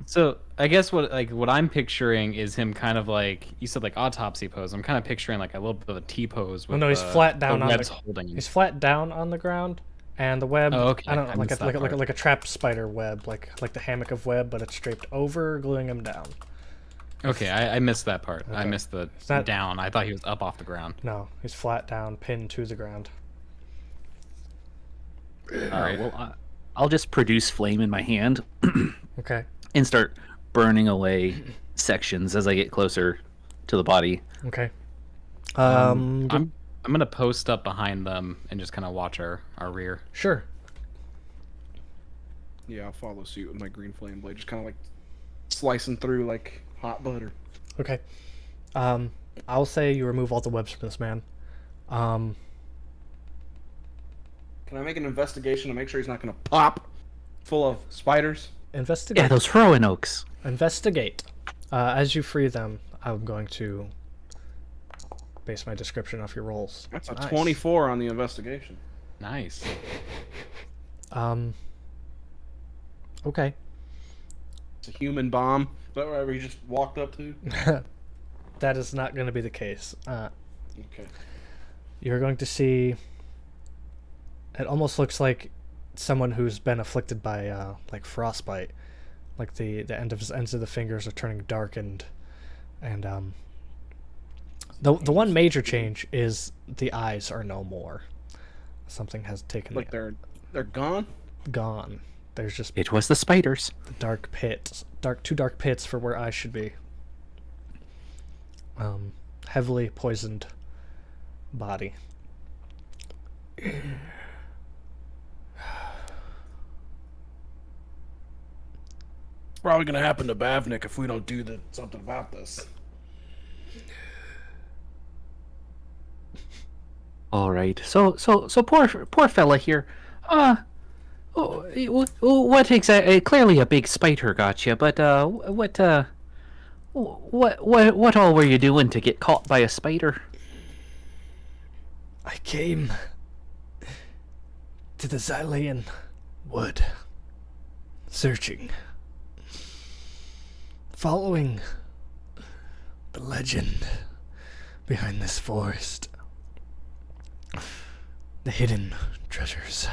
So I guess what I'm picturing is him kind of like, you said, like autopsy pose. I'm kind of picturing like a little bit of a T pose.
Oh no, he's flat down on
webs
the.
holding him.
He's flat down on the ground, and the web.
Oh, okay.
I don't know,
I
like
missed
a,
that
like, a,
part.
like a trapped spider web, like the hammock of web, but it's draped over, gluing him down.
Okay, I missed that part. I
Okay.
missed the
not-
down. I thought he was up off the ground.
No, he's flat down, pinned to the ground.
All right.
Well, I'll just produce flame in my hand
Okay.
and start burning away sections as I get closer to the body.
Okay.
I'm gonna post up behind them and just kind of watch our rear.
Sure.
Yeah, I'll follow suit with my green flame blade. Just kind of like slicing through like hot butter.
Okay. I'll say you remove all the webs from this man.
Can I make an investigation to make sure he's not going to pop full of spiders?
Investigate.
Yeah, those Roanoaks.
Investigate. As you free them, I'm going to base my description off your rolls.
That's a
Nice.
24 on the investigation.
Nice.
Okay.
It's a human bomb. Is that wherever he just walked up to?
That is not going to be the case.
Okay.
You're going to see. It almost looks like someone who's been afflicted by like frostbite, like the ends of the fingers are turning darkened, and the one major change is the eyes are no more. Something has taken
Like they're gone?
gone. There's just
It was the spiders.
dark pits, two dark pits for where eyes should be. Heavily poisoned body.
It's probably going to happen to Bavnik if we don't do something about this.
All right. So poor fella here. What exactly? Clearly a big spider got you, but what all were you doing to get caught by a spider?
I came to the Xylean wood, searching, following the legend behind this forest, the hidden treasures.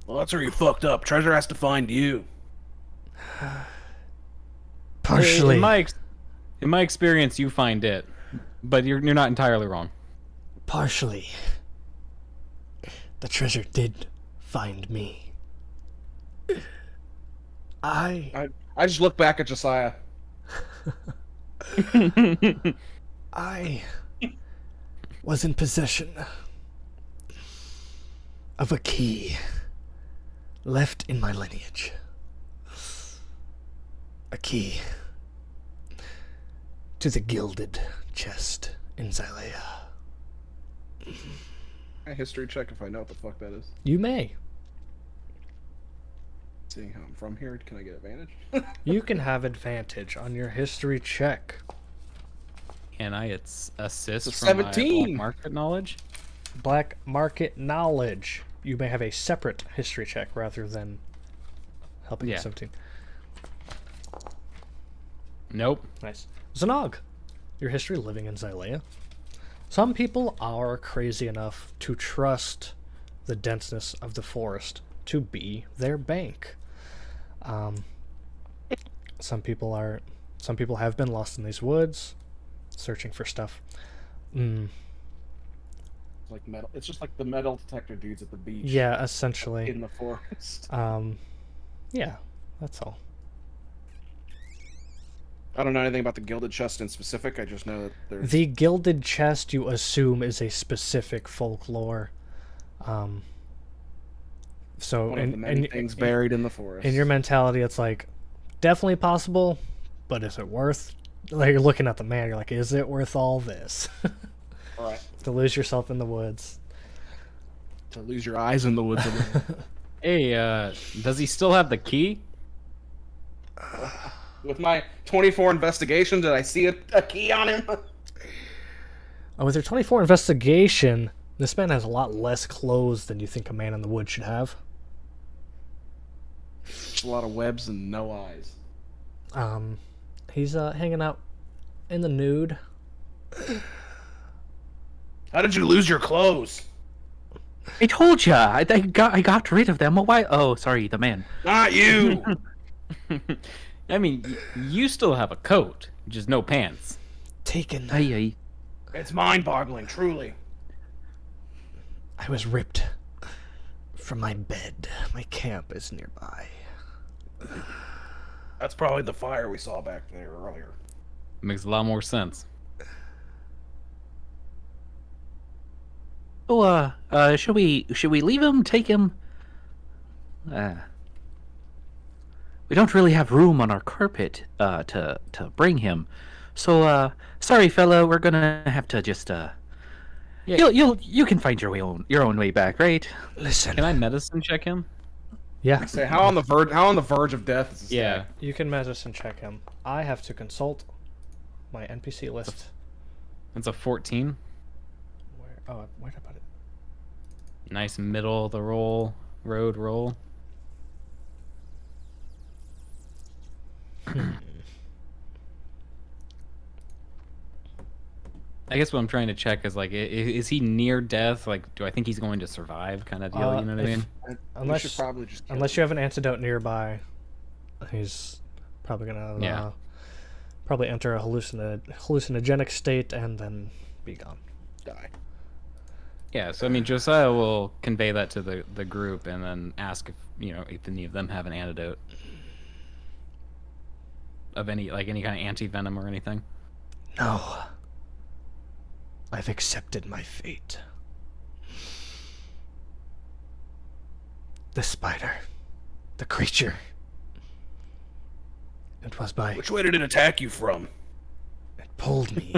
Well, that's where you fucked up. Treasure has to find you.
Partially.
In my experience, you find it, but you're not entirely wrong.
Partially. The treasure did find me. I
just look back at Josiah.
I was in possession of a key left in my lineage. A key to the gilded chest in Xylea.
A history check if I know what the fuck that is.
You may.
Seeing how I'm from here, can I get advantage?
You can have advantage on your history check.
Can I assist
It's a
from my
17.
black market knowledge?
Black market knowledge. You may have a separate history check rather than helping
Yeah.
with 17.
Nope.
Nice. Zanog, your history living in Xylea. Some people are crazy enough to trust the denseness of the forest to be their bank. Some people have been lost in these woods, searching for stuff.
Like metal. It's just like the metal detector dudes at the beach.
Yeah, essentially.
In the forest.
Yeah, that's all.
I don't know anything about the gilded chest in specific. I just know that there's...
The gilded chest, you assume, is a specific folklore. So
one of the many things buried in the forest.
In your mentality, it's like, definitely possible, but is it worth... Like, you're looking at the man, you're like, is it worth all this?
Right.
To lose yourself in the woods.
To lose your eyes in the woods.
Hey, does he still have the key?
With my 24 investigation, did I see a key on him?
With your 24 investigation, this man has a lot less clothes than you think a man in the woods should have.
Just a lot of webs and no eyes.
He's hanging out in the nude.
How did you lose your clothes?
I told ya. I got rid of them. Why? Oh, sorry, the man.
Not you.
I mean, you still have a coat, just no pants.
Taken.
Aye.
It's mind-boggling, truly.
I was ripped from my bed. My camp is nearby.
That's probably the fire we saw back there earlier.
Makes a lot more sense.
Oh, should we leave him? Take him? We don't really have room on our carpet to bring him. So sorry, fella, we're gonna have to just
Yeah.
you can find your own way back, right?
Listen.
Can I medicine check him?
Yeah.
Say how on the verge of death is this
Yeah.
guy?
You can medicine check him. I have to consult my NPC list.
It's a 14.
Where did I put it?
Nice middle of the road roll. I guess what I'm trying to check is like, is he near death? Like, do I think he's going to survive? Kind of deal. You know what I mean?
We should probably just kill
Unless you have an antidote nearby, he's probably gonna probably enter a hallucinogenic state and then be gone.
die.
Yeah. So I mean, Josiah will convey that to the group and then ask if if any of them have an antidote of any kind of anti-venom or anything.
No. I've accepted my fate. The spider. The creature. It was by...
Which way did it attack you from?
It pulled me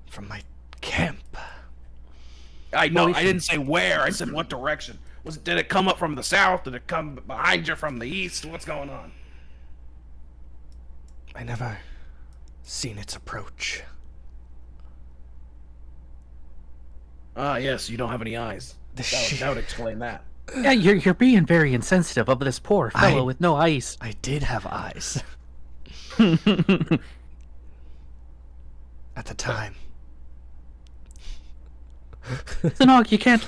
from my camp.
I know. I didn't say where. I said what direction. Did it come up from the south? Did it come behind you from the east? What's going on?
I never seen its approach.
Ah, yes. You don't have any eyes. That would explain that.
Yeah, you're being very insensitive of this poor fellow with no eyes.
I did have eyes. At the time.
Zanog, you can't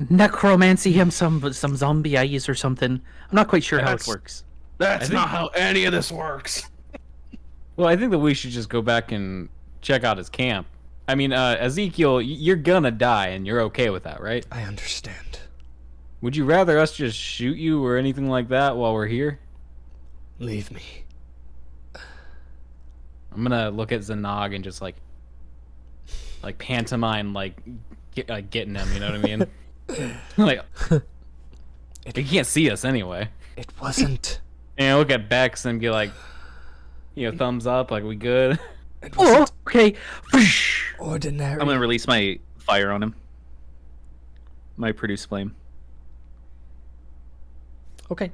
necromancy him some zombie eyes or something. I'm not quite sure how it works.
That's not how any of this works.
Well, I think that we should just go back and check out his camp. I mean, Ezekiel, you're gonna die, and you're okay with that, right?
I understand.
Would you rather us just shoot you or anything like that while we're here?
Leave me.
I'm gonna look at Zanog and just like pantomime getting him. You know what I mean? Like he can't see us anyway.
It wasn't.
And look at Bex and be like, thumbs up, like we good.
It
Oh,
wasn't.
okay.
Ordinary.
I'm gonna release my fire on him. My produce flame.
Okay.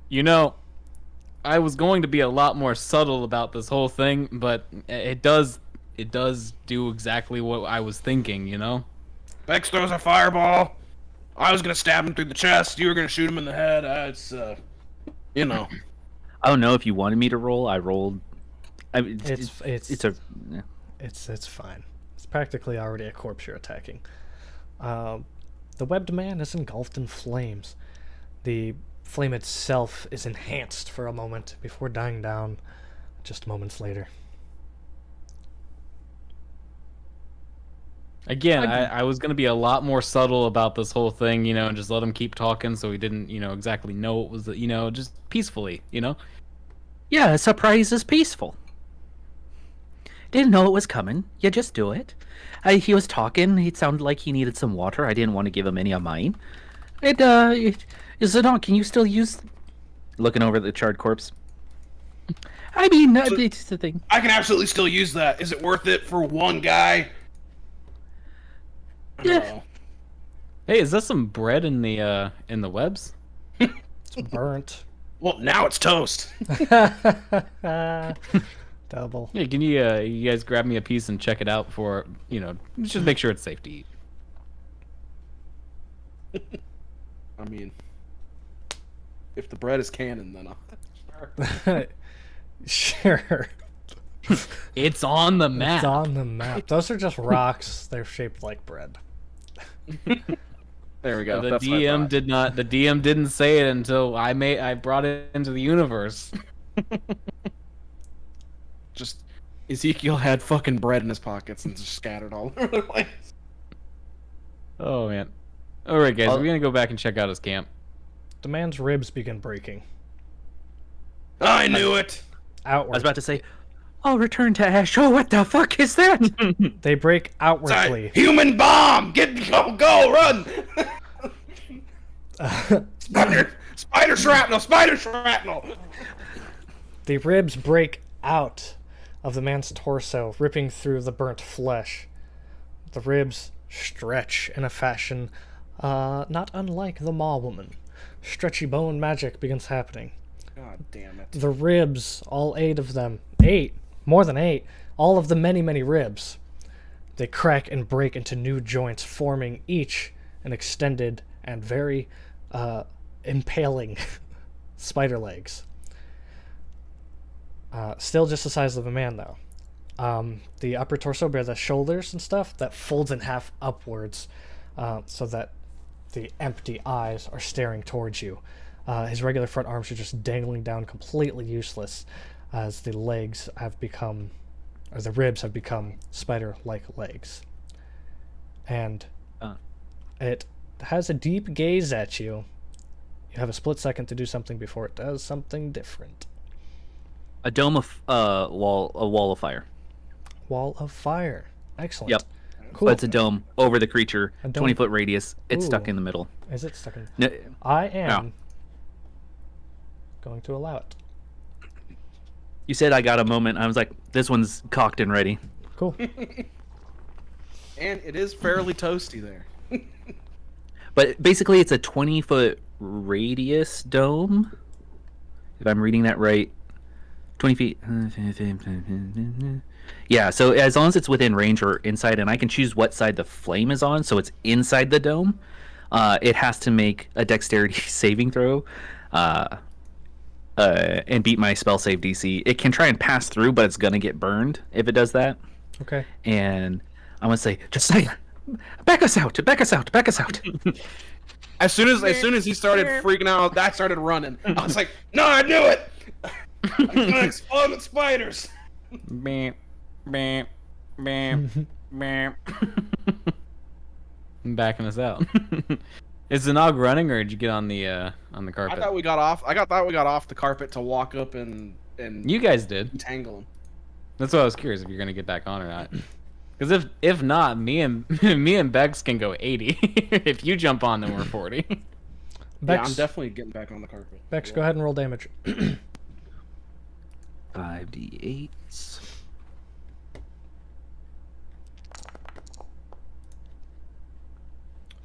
You know, I was going to be a lot more subtle about this whole thing, but it does do exactly what I was thinking, you know?
Bex throws a fireball. I was gonna stab him through the chest. You were gonna shoot him in the head. You know.
I don't know if you wanted me to roll. I rolled. It's
fine. It's practically already a corpse you're attacking. The webbed man is engulfed in flames. The flame itself is enhanced for a moment before dying down just moments later.
Again, I was going to be a lot more subtle about this whole thing, you know, and just let him keep talking so he didn't, you know, exactly know what was, you know, just peacefully, you know?
Yeah, a surprise is peaceful. Didn't know it was coming. You just do it. He was talking. He sounded like he needed some water. I didn't want to give him any of mine. Is it on? Can you still use... Looking over the charred corpse. I mean, it's the thing.
I can absolutely still use that. Is it worth it for one guy?
Yeah.
Hey, is that some bread in the webs?
It's burnt.
Well, now it's toast.
Double.
Yeah, can you guys grab me a piece and check it out before, you know, just make sure it's safe to eat.
I mean, if the bread is canon, then I'll...
Sure.
It's on the map.
It's on the map. Those are just rocks. They're shaped like bread.
There we go.
The
That's what I
DM
thought.
did not. The DM didn't say it until I brought it into the universe.
Just Ezekiel had fucking bread in his pockets and just scattered all over the place.
Oh man. All right, guys, we're gonna go back and check out his camp.
The man's ribs begin breaking.
I knew it.
Outward.
I was about to say, I'll return to Ash. Oh, what the fuck is that?
They break outwardly.
Human bomb! Go, run! Spider shrapnel!
The ribs break out of the man's torso, ripping through the burnt flesh. The ribs stretch in a fashion not unlike the Maw Woman. Stretchy bone magic begins happening.
God damn it.
The ribs, all 8 of them, 8, more than 8, all of the many, many ribs, they crack and break into new joints, forming each an extended and very impaling spider legs. Still just the size of a man, though. The upper torso bear the shoulders and stuff that folds in half upwards so that the empty eyes are staring towards you. His regular front arms are just dangling down, completely useless, as the legs have become, or the ribs have become spider-like legs. And it has a deep gaze at you. You have a split second to do something before it does something different.
A dome of a wall of fire.
Wall of fire. Excellent.
Yep.
Cool.
But it's a dome over the creature,
A dome.
20-foot radius. It's stuck
Ooh.
in the middle.
Is it stuck in?
No,
I am
no.
going to allow it.
You said I got a moment. I was like, this one's cocked and ready.
Cool.
And it is fairly toasty there.
But basically, it's a 20-foot radius dome. If I'm reading that right. 20 feet. Yeah, so as long as it's within range or inside, and I can choose what side the flame is on, so it's inside the dome, it has to make a dexterity saving throw and beat my spell save DC. It can try and pass through, but it's going to get burned if it does that.
Okay.
And I'm going to say, just say, back us out, back us out, back us out.
As soon as he started freaking out, I started running. I was like, no, I knew it! I'm gonna explode with spiders!
Bam, bam, bam, bam. I'm backing us out. Is the nog running, or did you get on the carpet?
I thought we got off the carpet to walk up and
You guys did.
tangle him.
That's why I was curious if you're gonna get back on or not. Because if not, me and Bex can go 80. If you jump on, then we're 40.
Bex,
Yeah, I'm definitely getting back on the carpet.
Bex, go ahead and roll damage.
5d8s.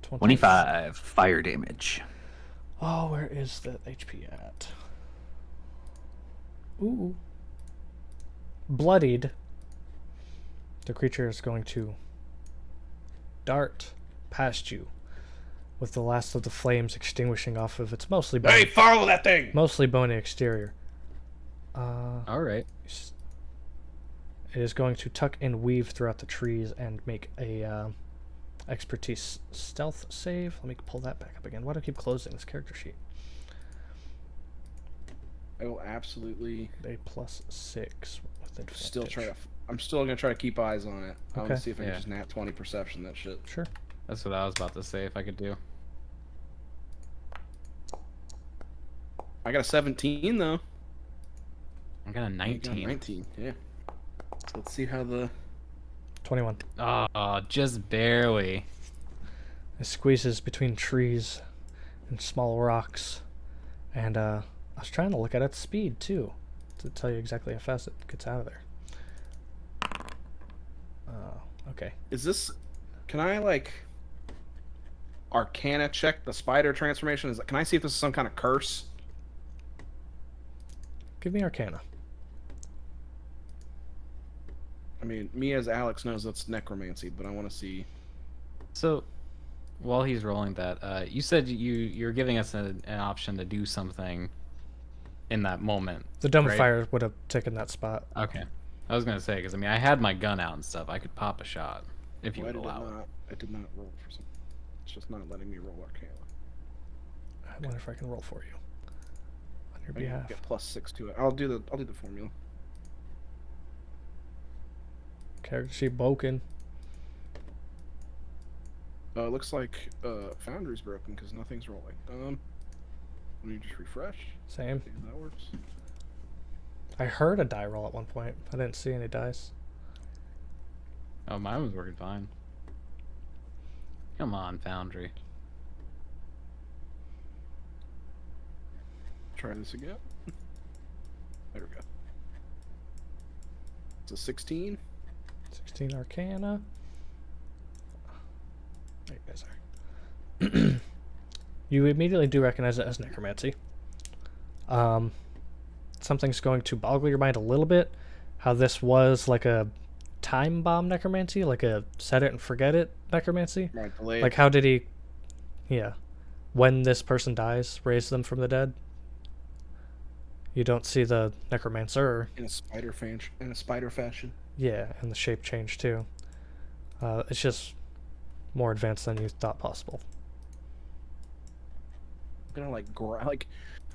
25 fire damage.
Oh, where is the HP at? Ooh. Bloodied. The creature is going to dart past you, with the last of the flames extinguishing off of its mostly bony,
Hey, follow that thing!
mostly bony exterior.
All right.
It is going to tuck and weave throughout the trees and make a expertise stealth save. Let me pull that back up again. Why do I keep closing this character sheet?
I will absolutely
A +6 with advantage.
still try to. I'm still gonna try to keep eyes on it. I want
Okay.
to see if I
Yeah.
can just nat 20 perception that shit.
Sure.
That's what I was about to say if I could do.
I got a 17 though.
I got a
I got a
19.
19. Yeah. So let's see how the.
21.
Oh, just barely.
It squeezes between trees and small rocks. And I was trying to look at its speed too, to tell you exactly how fast it gets out of there. Okay.
Is this? Can I like? Arcana check the spider transformation? Can I see if this is some kind of curse?
Give me Arcana.
I mean, me as Alex knows that's necromancy, but I want to see.
So, while he's rolling that, you said you're giving us an option to do something in that moment.
The dome
right?
of fire would have taken that spot.
Okay. I was gonna say because I mean I had my gun out and stuff. I could pop a shot if you
Why
would
did it
allow it.
not? I did not roll for some. It's just not letting me roll Arcana.
I wonder if I can roll for you on your
I can
behalf.
get +6 to it. I'll do the formula.
Character sheet broken.
It looks like Foundry's broken because nothing's rolling. Let me just refresh.
Same.
See if that works.
I heard a die roll at one point. I didn't see any dice.
Oh, mine was working fine. Come on, Foundry.
Try this again. There we go. It's a 16.
16 Arcana. There you guys are. You immediately do recognize it as necromancy. Something's going to boggle your mind a little bit. How this was like a time bomb necromancy, like a set it and forget it necromancy.
Right, delayed.
Like how did he, yeah, when this person dies, raise them from the dead? You don't see the necromancer.
in a spider fashion.
Yeah, and the shape change too. It's just more advanced than you thought possible.
I'm gonna like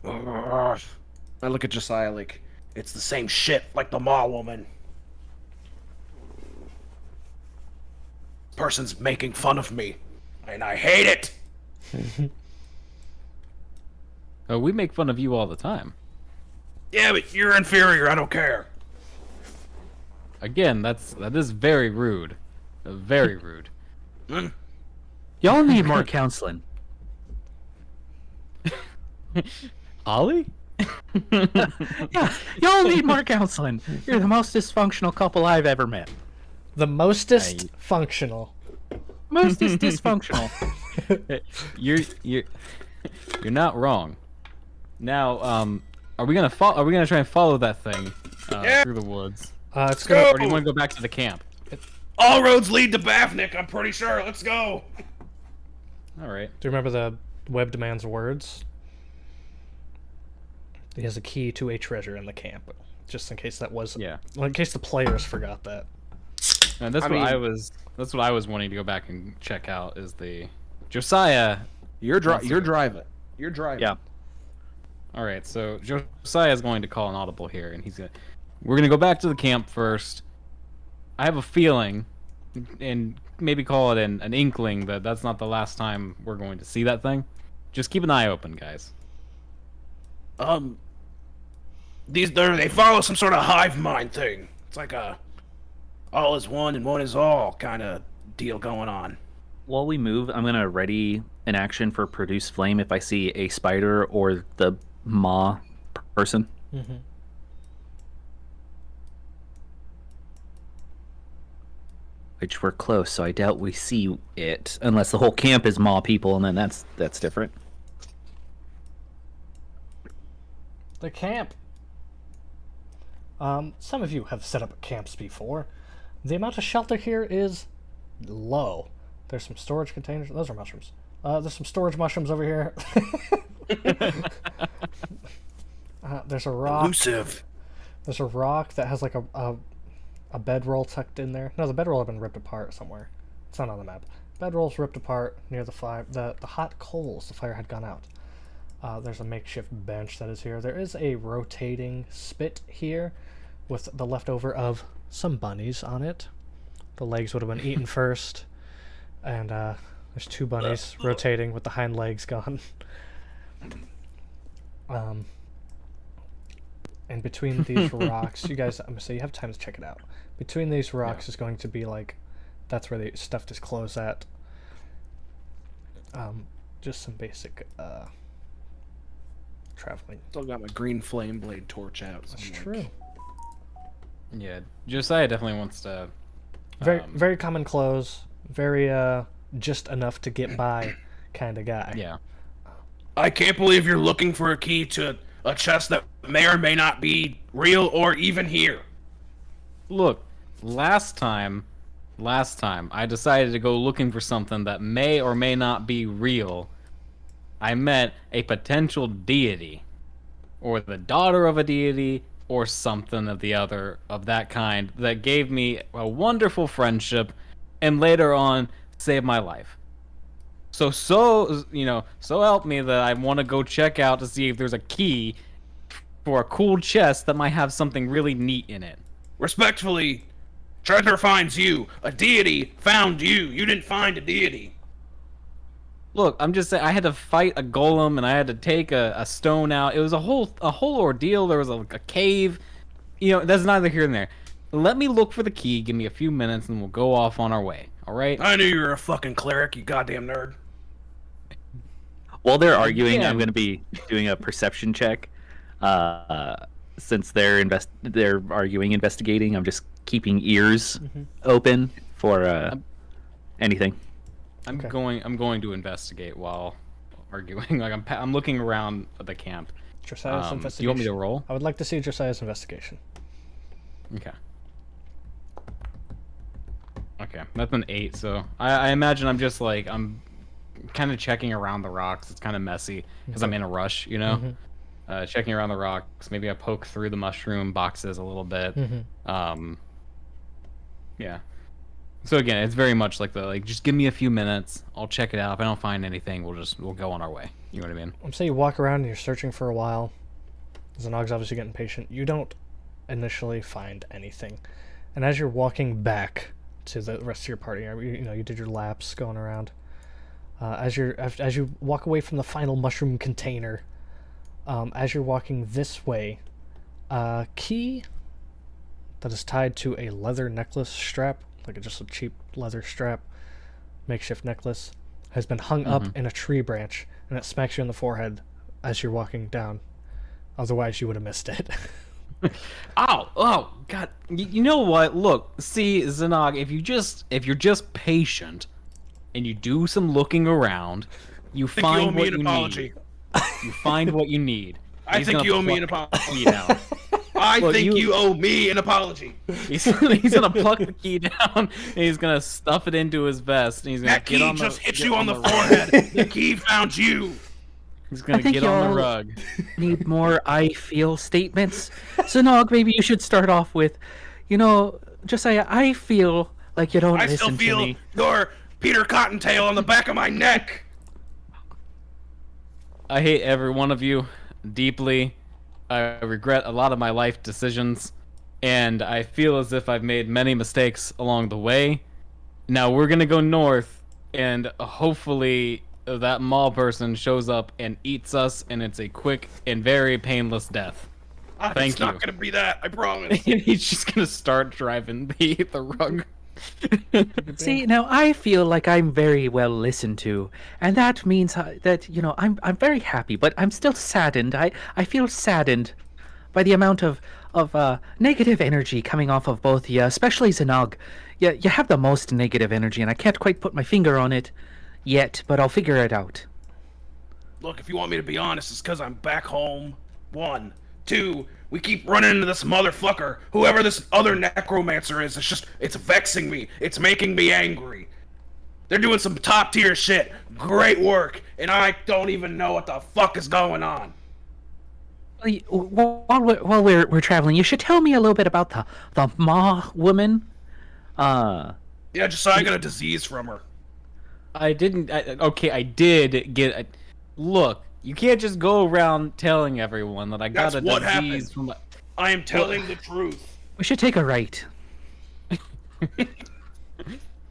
ugh. I look at Josiah like it's the same shit like the Maw woman. Person's making fun of me, and I hate it.
Oh, we make fun of you all the time.
Yeah, but you're inferior. I don't care.
Again, that is very rude. Very rude.
Y'all need more counseling.
Ollie?
Yeah, y'all need more counseling. You're the most dysfunctional couple I've ever met.
The mostest functional.
Most is dysfunctional.
You're not wrong. Now, are we gonna try and follow that thing through the woods,
It's gonna.
or do you want to go back to the camp?
All roads lead to Bafnik, I'm pretty sure. Let's go.
All right.
Do you remember the webbed man's words? He has a key to a treasure in the camp. Just in case that was.
Yeah.
Well, in case the players forgot that.
And that's that's what I was wanting to go back and check out is the Josiah.
You're driving. You're driving.
Yeah.
All right, so Josiah is going to call an audible here, and we're gonna go back to the camp first. I have a feeling, and maybe call it an inkling that that's not the last time we're going to see that thing. Just keep an eye open, guys.
They follow some sort of hive mind thing. It's like a all is one and one is all kind of deal going on.
While we move, I'm gonna ready an action for produce flame if I see a spider or the maw person.
Mm-hmm.
which we're close, so I doubt we see it unless the whole camp is Maw people, and then that's different.
The camp. Some of you have set up camps before. The amount of shelter here is low. There's some storage containers. Those are mushrooms. There's some storage mushrooms over here. There's a rock.
Elusive.
There's a rock that has like a bedroll tucked in there. No, the bedroll had been ripped apart somewhere. It's not on the map. Bedroll's ripped apart near the fire. The hot coals. The fire had gone out. There's a makeshift bench that is here. There is a rotating spit here with the leftover of some bunnies on it. The legs would have been eaten first. And there's 2 bunnies rotating with the hind legs gone. And between these rocks, you guys, so you have time to check it out. Between these rocks is going to be like, that's where they stuffed his clothes at. Just some basic traveling.
Still got my green flame blade torch out. So
That's true.
Yeah, Josiah definitely wants to.
Very common clothes. Very just enough to get by kind of guy.
Yeah.
I can't believe you're looking for a key to a chest that may or may not be real or even here.
Look, last time I decided to go looking for something that may or may not be real. I met a potential deity, or the daughter of a deity, or something of that kind that gave me a wonderful friendship, and later on saved my life. So help me that I want to go check out to see if there's a key for a cool chest that might have something really neat in it.
Respectfully, treasure finds you. A deity found you. You didn't find a deity.
Look, I'm just saying, I had to fight a golem and I had to take a stone out. It was a whole ordeal. There was a cave. That's neither here nor there. Let me look for the key. Give me a few minutes and we'll go off on our way. All right?
I knew you were a fucking cleric, you goddamn nerd.
While they're arguing, I'm going to be doing a perception check. Since they're arguing, investigating, I'm just keeping ears open for anything.
I'm going to investigate while arguing. Like I'm looking around the camp.
Josiah's investigation.
Do you want me to roll?
I would like to see Josiah's investigation.
Okay, that's an 8. So I imagine I'm just like I'm kind of checking around the rocks. It's kind of messy because I'm in a rush, checking around the rocks. Maybe I poke through the mushroom boxes a little bit. Yeah. So again, it's very much like just give me a few minutes. I'll check it out. If I don't find anything, we'll go on our way. You know what I mean?
I'm saying you walk around and you're searching for a while. Zanog's obviously getting patient. You don't initially find anything, and as you're walking back to the rest of your party, you did your laps going around. As you walk away from the final mushroom container, as you're walking this way, a key that is tied to a leather necklace strap, like just a cheap leather strap, makeshift necklace, has been hung up in a tree branch, and it smacks you in the forehead as you're walking down. Otherwise, you would have missed it.
Oh, God! You know what? Look, see, Zanog, if you're just patient, and you do some looking around, you find what you need. You find what you need.
I think you owe me an apology. I think you owe me an apology.
He's gonna pluck the key down and he's gonna stuff it into his vest and he's gonna
get on the rug. That key just hit you on the forehead. The key found you.
He's gonna get on the rug.
Need more I feel statements. Zanog, maybe you should start off with, Josiah, I feel like you don't listen to me.
I still feel your Peter Cottontail on the back of my neck.
I hate every one of you deeply. I regret a lot of my life decisions, and I feel as if I've made many mistakes along the way. Now we're gonna go north, and hopefully that mall person shows up and eats us, and it's a quick and very painless death. Thank you.
It's not gonna be that, I promise.
He's just gonna start driving the rug.
See, now I feel like I'm very well listened to, and that means that I'm very happy, but I'm still saddened. I feel saddened by the amount of negative energy coming off of both of you, especially Zanog. You have the most negative energy, and I can't quite put my finger on it yet, but I'll figure it out.
Look, if you want me to be honest, it's because I'm back home. 1. 2, we keep running into this motherfucker. Whoever this other necromancer is, it's vexing me. It's making me angry. They're doing some top tier shit. Great work. And I don't even know what the fuck is going on.
While we're traveling, you should tell me a little bit about the Ma woman.
Yeah, just so I got a disease from her.
I did get. Look, you can't just go around telling everyone that I got a disease from.
I am telling the truth.
We should take a right.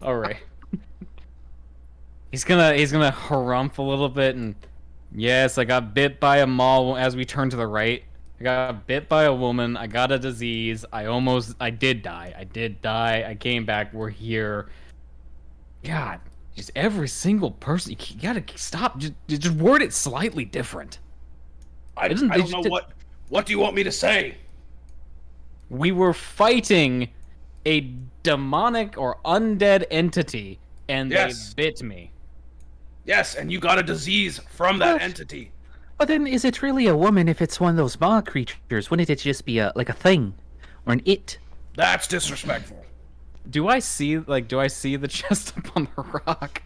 All right. He's gonna harumph a little bit, and yes, I got bit by a maw as we turn to the right. I got bit by a woman. I got a disease. I did die. I came back. We're here. God, just every single person. You gotta stop. Just word it slightly different.
I don't know what do you want me to say?
We were fighting a demonic or undead entity, and they bit me.
Yes, and you got a disease from that entity.
But then, is it really a woman if it's one of those Ma creatures? Wouldn't it just be like a thing, or an it?
That's disrespectful.
Do I see the chest up on the rock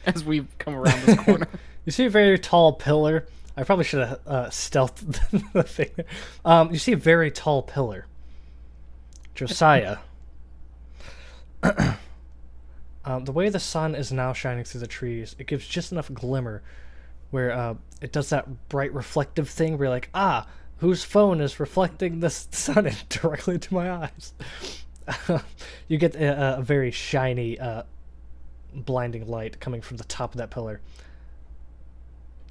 as we come around this corner?
You see a very tall pillar. I probably should have stealthed the thing. You see a very tall pillar. Josiah. The way the sun is now shining through the trees, it gives just enough glimmer where it does that bright reflective thing where you're like, whose phone is reflecting the sun directly into my eyes? You get a very shiny, blinding light coming from the top of that pillar.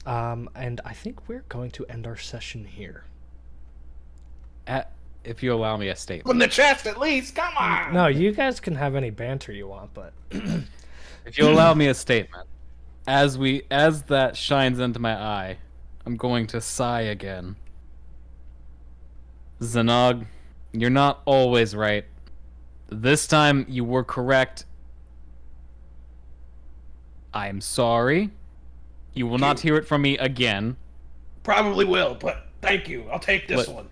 And I think we're going to end our session here.
If you allow me a statement.
From the chest, at least. Come on.
No, you guys can have any banter you want, but
if you allow me a statement, as that shines into my eye, I'm going to sigh again. Zanog, you're not always right. This time you were correct. I am sorry. You will not hear it from me again.
Probably will, but thank you. I'll take this one.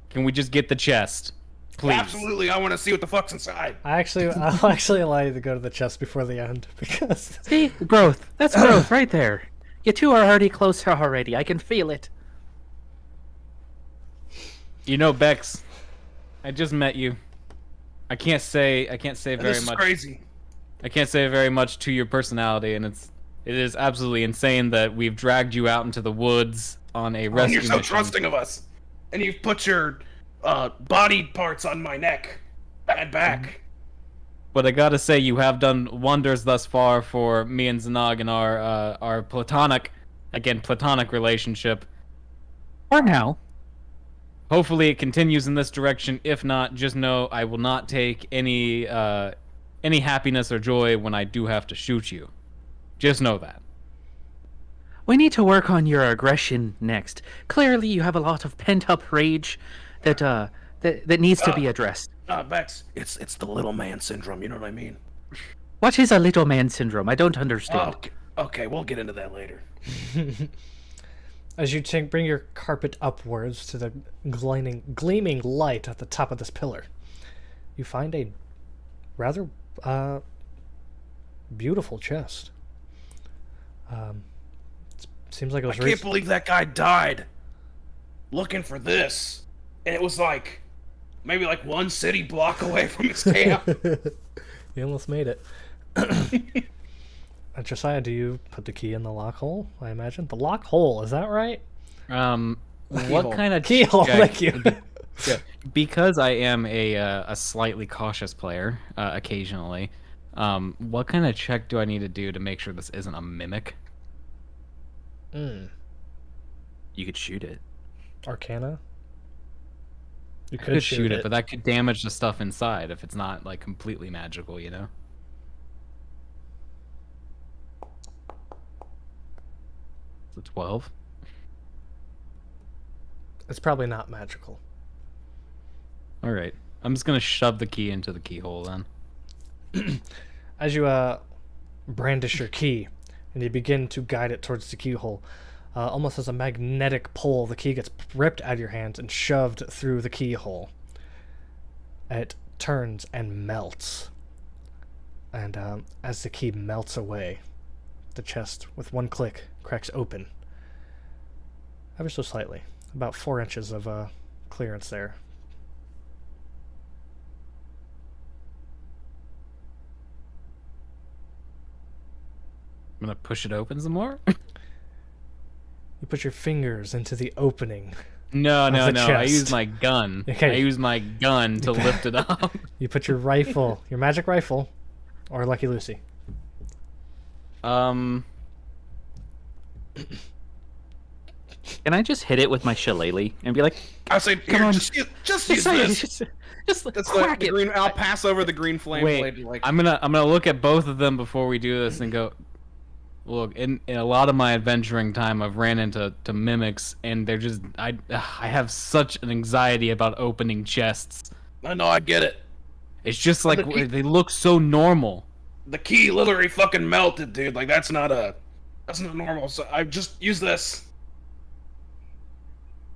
Can we just get the chest? Please.
Absolutely, I want to see what the fuck's inside.
I'll actually allow you to go to the chest before the end, because...
See? Growth. That's growth right there. You two are already closer already. I can feel it.
You know, Bex, I just met you. I can't say very much.
This is crazy.
I can't say very much to your personality, and it is absolutely insane that we've dragged you out into the woods on a rescue mission.
And you're so trusting of us. And you've put your body parts on my neck and back.
But I gotta say, you have done wonders thus far for me and Zanog and our platonic relationship.
For now.
Hopefully it continues in this direction. If not, just know I will not take any happiness or joy when I do have to shoot you. Just know that.
We need to work on your aggression next. Clearly, you have a lot of pent-up rage that needs to be addressed.
Bex, it's the little man syndrome. You know what I mean?
What is a little man syndrome? I don't understand.
Okay, we'll get into that later.
As you bring your carpet upwards to the gleaming light at the top of this pillar, you find a rather beautiful chest. Seems like it was.
I can't believe that guy died looking for this, and it was maybe one city block away from his camp.
You almost made it. Josiah, do you put the key in the lock hole? I imagine the lock hole. Is that right?
What kind of
keyhole? Thank you.
Yeah, because I am a slightly cautious player occasionally. What kind of check do I need to do to make sure this isn't a mimic?
You could shoot it.
Arcana? You
could shoot it, but that could damage the stuff inside if it's not completely magical, you know? It's a 12.
It's probably not magical.
All right. I'm just gonna shove the key into the keyhole then.
As you brandish your key and you begin to guide it towards the keyhole, almost as a magnetic pull, the key gets ripped out of your hands and shoved through the keyhole. It turns and melts. And as the key melts away, the chest, with one click, cracks open. Ever so slightly. About 4 inches of clearance there.
I'm gonna push it open some more.
You put your fingers into the opening.
No. I
chest.
use my gun.
Okay.
I use my gun to lift it up.
You put your rifle, your magic rifle, or Lucky Lucy.
Can I just hit it with my shillelagh and be like,
I say,
Come
here,
on.
just use this.
just
That's
crack
the
it.
green. I'll pass over the green flame
Wait,
blade. Like,
I'm gonna look at both of them before we do this and go. Look, in a lot of my adventuring time, I've ran into mimics, and they're just I have such an anxiety about opening chests.
I know, I get it.
It's just like
The key-
they look so normal.
The key literally fucking melted, dude. Like that's not normal. So I just use this.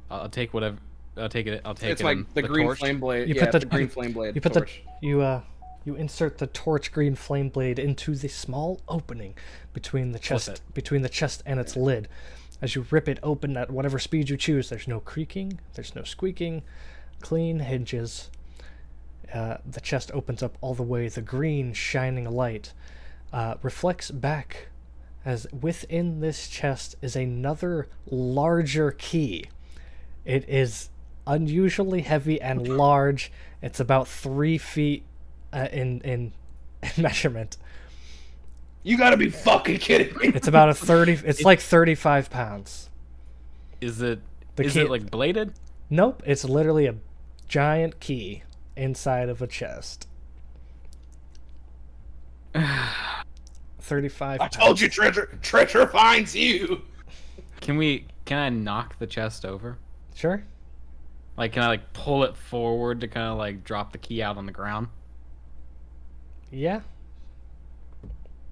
I'll take whatever. I'll take it. I'll take
It's
it.
like
on
the green
torch.
flame blade.
You
Yeah,
put the
the green flame blade.
You put
torch.
you insert the torch green flame blade into the small opening between the chest and its lid. As you rip it open at whatever speed you choose, there's no creaking, there's no squeaking, clean hinges. The chest opens up all the way. The green shining light reflects back as within this chest is another larger key. It is unusually heavy and large. It's about 3 feet in measurement.
You gotta be fucking kidding me.
It's about it's like 35 pounds.
Is it?
The
Is
key-
it like bladed?
Nope, it's literally a giant key inside of a chest. 35
I
pounds.
told you, treasure finds you.
Can I knock the chest over?
Sure.
Like, can I like pull it forward to kind of like drop the key out on the ground?
Yeah.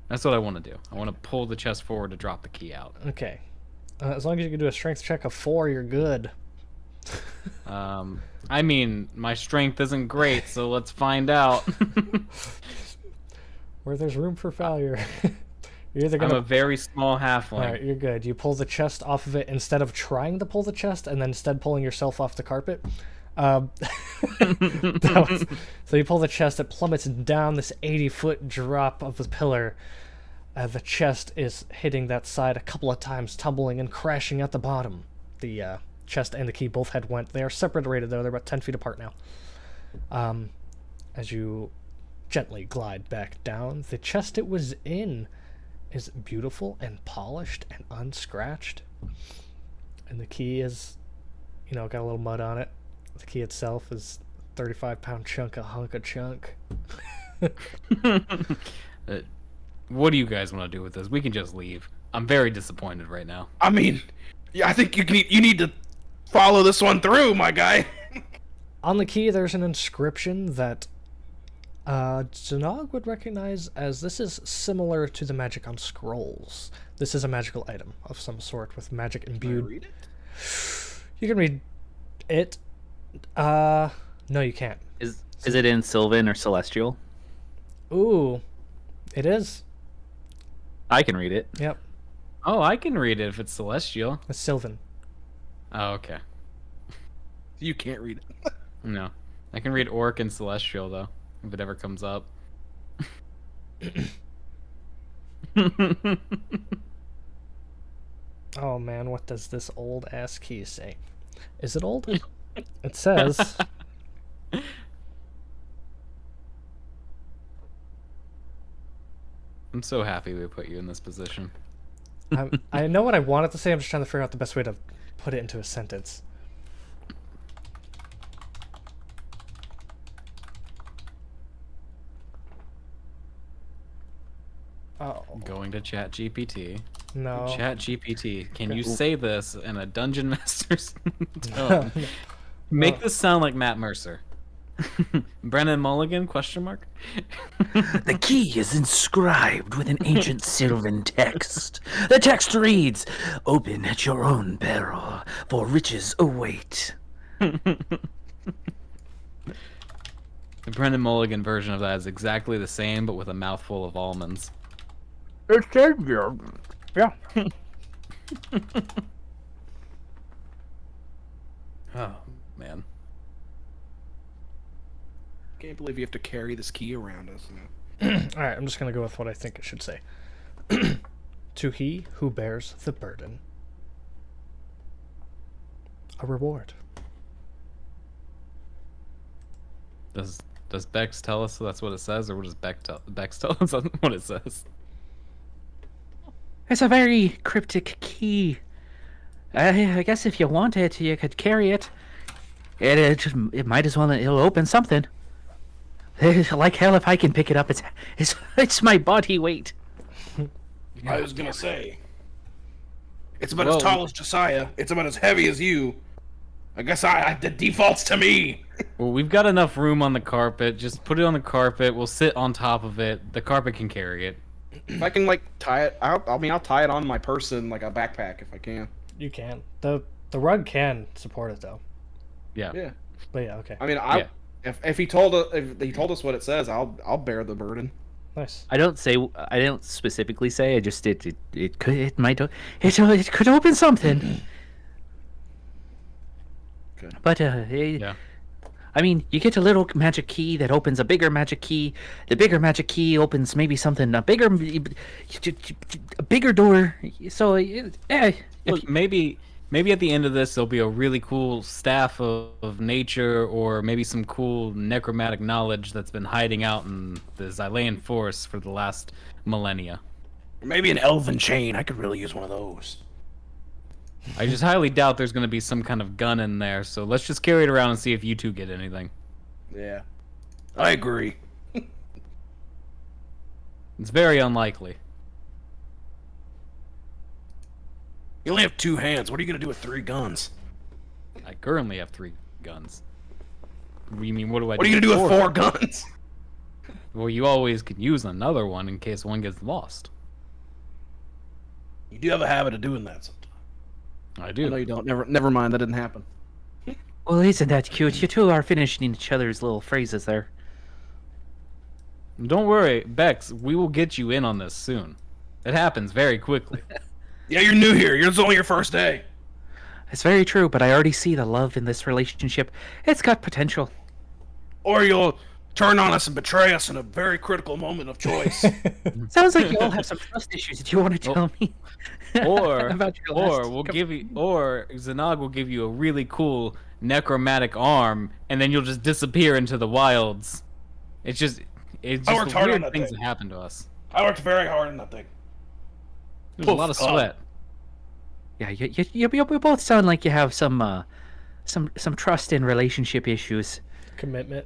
That's what I want to do. I want to pull the chest forward to drop the key out.
Okay. As long as you can do a strength check of 4, you're good.
I mean, my strength isn't great, so let's find out.
Where there's room for failure. You're either
I'm
gonna.
a very small halfling.
All right, you're good. You pull the chest off of it instead of trying to pull the chest, and then instead pulling yourself off the carpet. So you pull the chest. It plummets down this 80-foot drop of the pillar. The chest is hitting that side a couple of times, tumbling and crashing at the bottom. The chest and the key both head went. They are separated though. They're about 10 feet apart now. As you gently glide back down, the chest it was in is beautiful and polished and unscratched. And the key is, got a little mud on it. The key itself is 35-pound chunk, a hunk of chunk.
What do you guys want to do with this? We can just leave. I'm very disappointed right now.
I mean, yeah, I think you need to follow this one through, my guy.
On the key, there's an inscription that Zanog would recognize as this is similar to the magic on scrolls. This is a magical item of some sort with magic imbued.
Read it?
You can read it. No, you can't.
Is it in Sylvan or Celestial?
Ooh, it is.
I can read it.
Yep,
Oh, I can read it if it's celestial.
it's Sylvan.
Oh, okay.
You can't read it.
No. I can read orc and celestial though, if it ever comes up.
Oh man, what does this old ass key say? Is it old? It says.
I'm so happy we put you in this position.
I know what I wanted to say. I'm just trying to figure out the best way to put it into a sentence. Oh
Going to Chat GPT.
no!
Chat GPT, can you say this in a dungeon master's tone? Make this sound like Matt Mercer. Brennan Mulligan? Question mark.
The key is inscribed with an ancient Sylvan text. The text reads, "Open at your own peril, for riches await."
The Brendan Mulligan version of that is exactly the same, but with a mouthful of almonds.
It's Savior. Yeah.
Oh, man.
Can't believe you have to carry this key around us.
Alright, I'm just gonna go with what I think it should say. To he who bears the burden, a reward.
Does Bex tell us that's what it says, or does Bex tell us what it says?
It's a very cryptic key. I guess if you want it, you could carry it. It might as well. It'll open something. Like hell, if I can pick it up, it's my body weight.
I was gonna say, it's about as tall as Josiah. It's about as heavy as you. I guess the default's to me.
Well, we've got enough room on the carpet. Just put it on the carpet. We'll sit on top of it. The carpet can carry it.
If I can like tie it, I'll tie it on my person like a backpack if I can.
You can. The rug can support it though.
Yeah.
Yeah.
But yeah, okay.
I mean, if he told us what it says, I'll bear the burden.
Nice.
I don't specifically say. I just it could open something.
Good.
But
Yeah.
I mean, you get a little magic key that opens a bigger magic key. The bigger magic key opens maybe something a bigger door. So
Look, maybe at the end of this there'll be a really cool staff of nature, or maybe some cool necromantic knowledge that's been hiding out in the Xylean forest for the last millennia.
Maybe an elven chain. I could really use one of those.
I just highly doubt there's going to be some kind of gun in there, so let's just carry it around and see if you two get anything.
Yeah.
I agree.
It's very unlikely.
You only have 2 hands. What are you gonna do with 3 guns?
I currently have 3 guns. You mean, what do I
What are you gonna do with 4 guns?
Well, you always can use another one in case one gets lost.
You do have a habit of doing that sometimes.
I do.
No, you don't. Never mind. That didn't happen.
well, isn't that cute? You two are finishing each other's little phrases there.
Don't worry, Bex, we will get you in on this soon. It happens very quickly.
Yeah, you're new here. It's only your first day.
It's very true, but I already see the love in this relationship. It's got potential.
Or you'll turn on us and betray us in a very critical moment of choice.
Sounds like you all have some trust issues. Do you want to tell me?
Or
about your last
or Zanag will give you a really cool necromantic arm, and then you'll just disappear into the wilds. It's just
worked hard on
weird
that
things
thing.
that happen to us.
I worked very hard on that thing.
There's a lot of sweat.
Yeah, you both sound like you have some trust and relationship issues.
Commitment.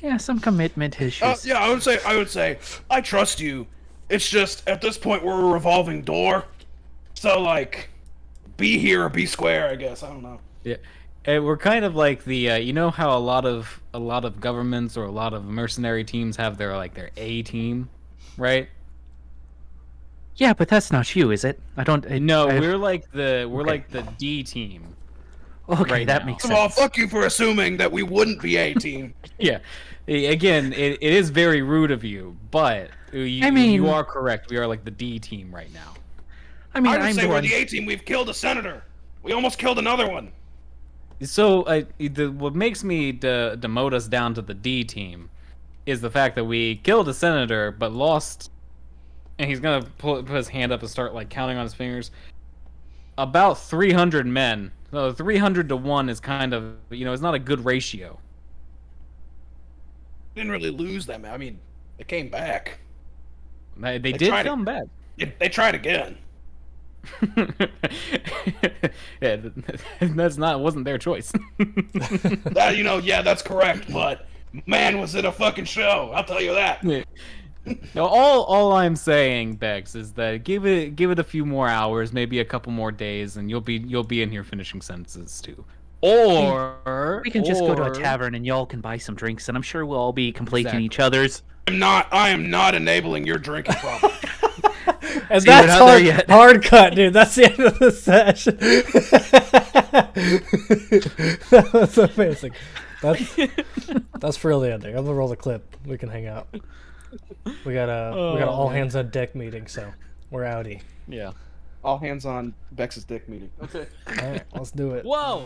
Yeah, some commitment issues.
Yeah, I would say, I trust you. It's just, at this point, we're a revolving door. So, like, be here or be square, I guess. I don't know.
Yeah, and we're kind of like the you know how a lot of governments or a lot of mercenary teams have their A team, right?
Yeah, but that's not you, is it?
We're like the D team.
Okay,
right
that
now.
makes
First of all,
sense.
fuck you for assuming that we wouldn't be a team.
Yeah. Again, it is very rude of you, but you are correct. We are like the D team right now.
I mean,
I would
I'm
say
the
we're
one.
the A team. We've killed a senator. We almost killed another one.
So what makes me demote us down to the D team is the fact that we killed a senator but lost, and he's gonna put his hand up and start like counting on his fingers. About 300 men. So 300 to 1 is kind of, it's not a good ratio.
Didn't really lose them. I mean, they came back.
They did
tried
come back.
They tried again.
Yeah, wasn't their choice.
That's correct. But man, was it a fucking show? I'll tell you that.
Yeah. No, all I'm saying, Bex, is that give it a few more hours, maybe a couple more days, and you'll be in here finishing sentences too. Or
We can just go to a
or-
tavern and y'all can buy some drinks, and I'm sure we'll all be completing
Exactly.
each other's.
I am not enabling your drinking problem.
And
See, we're
that's
not there yet.
hard cut, dude. That's the end of the session. That was amazing. That's for real the ending. I'm gonna roll the clip. We can hang out. We got a all hands on deck meeting, so we're outie.
Yeah. All hands on Bex's dick meeting. Okay.
All right, let's do it.
Whoa!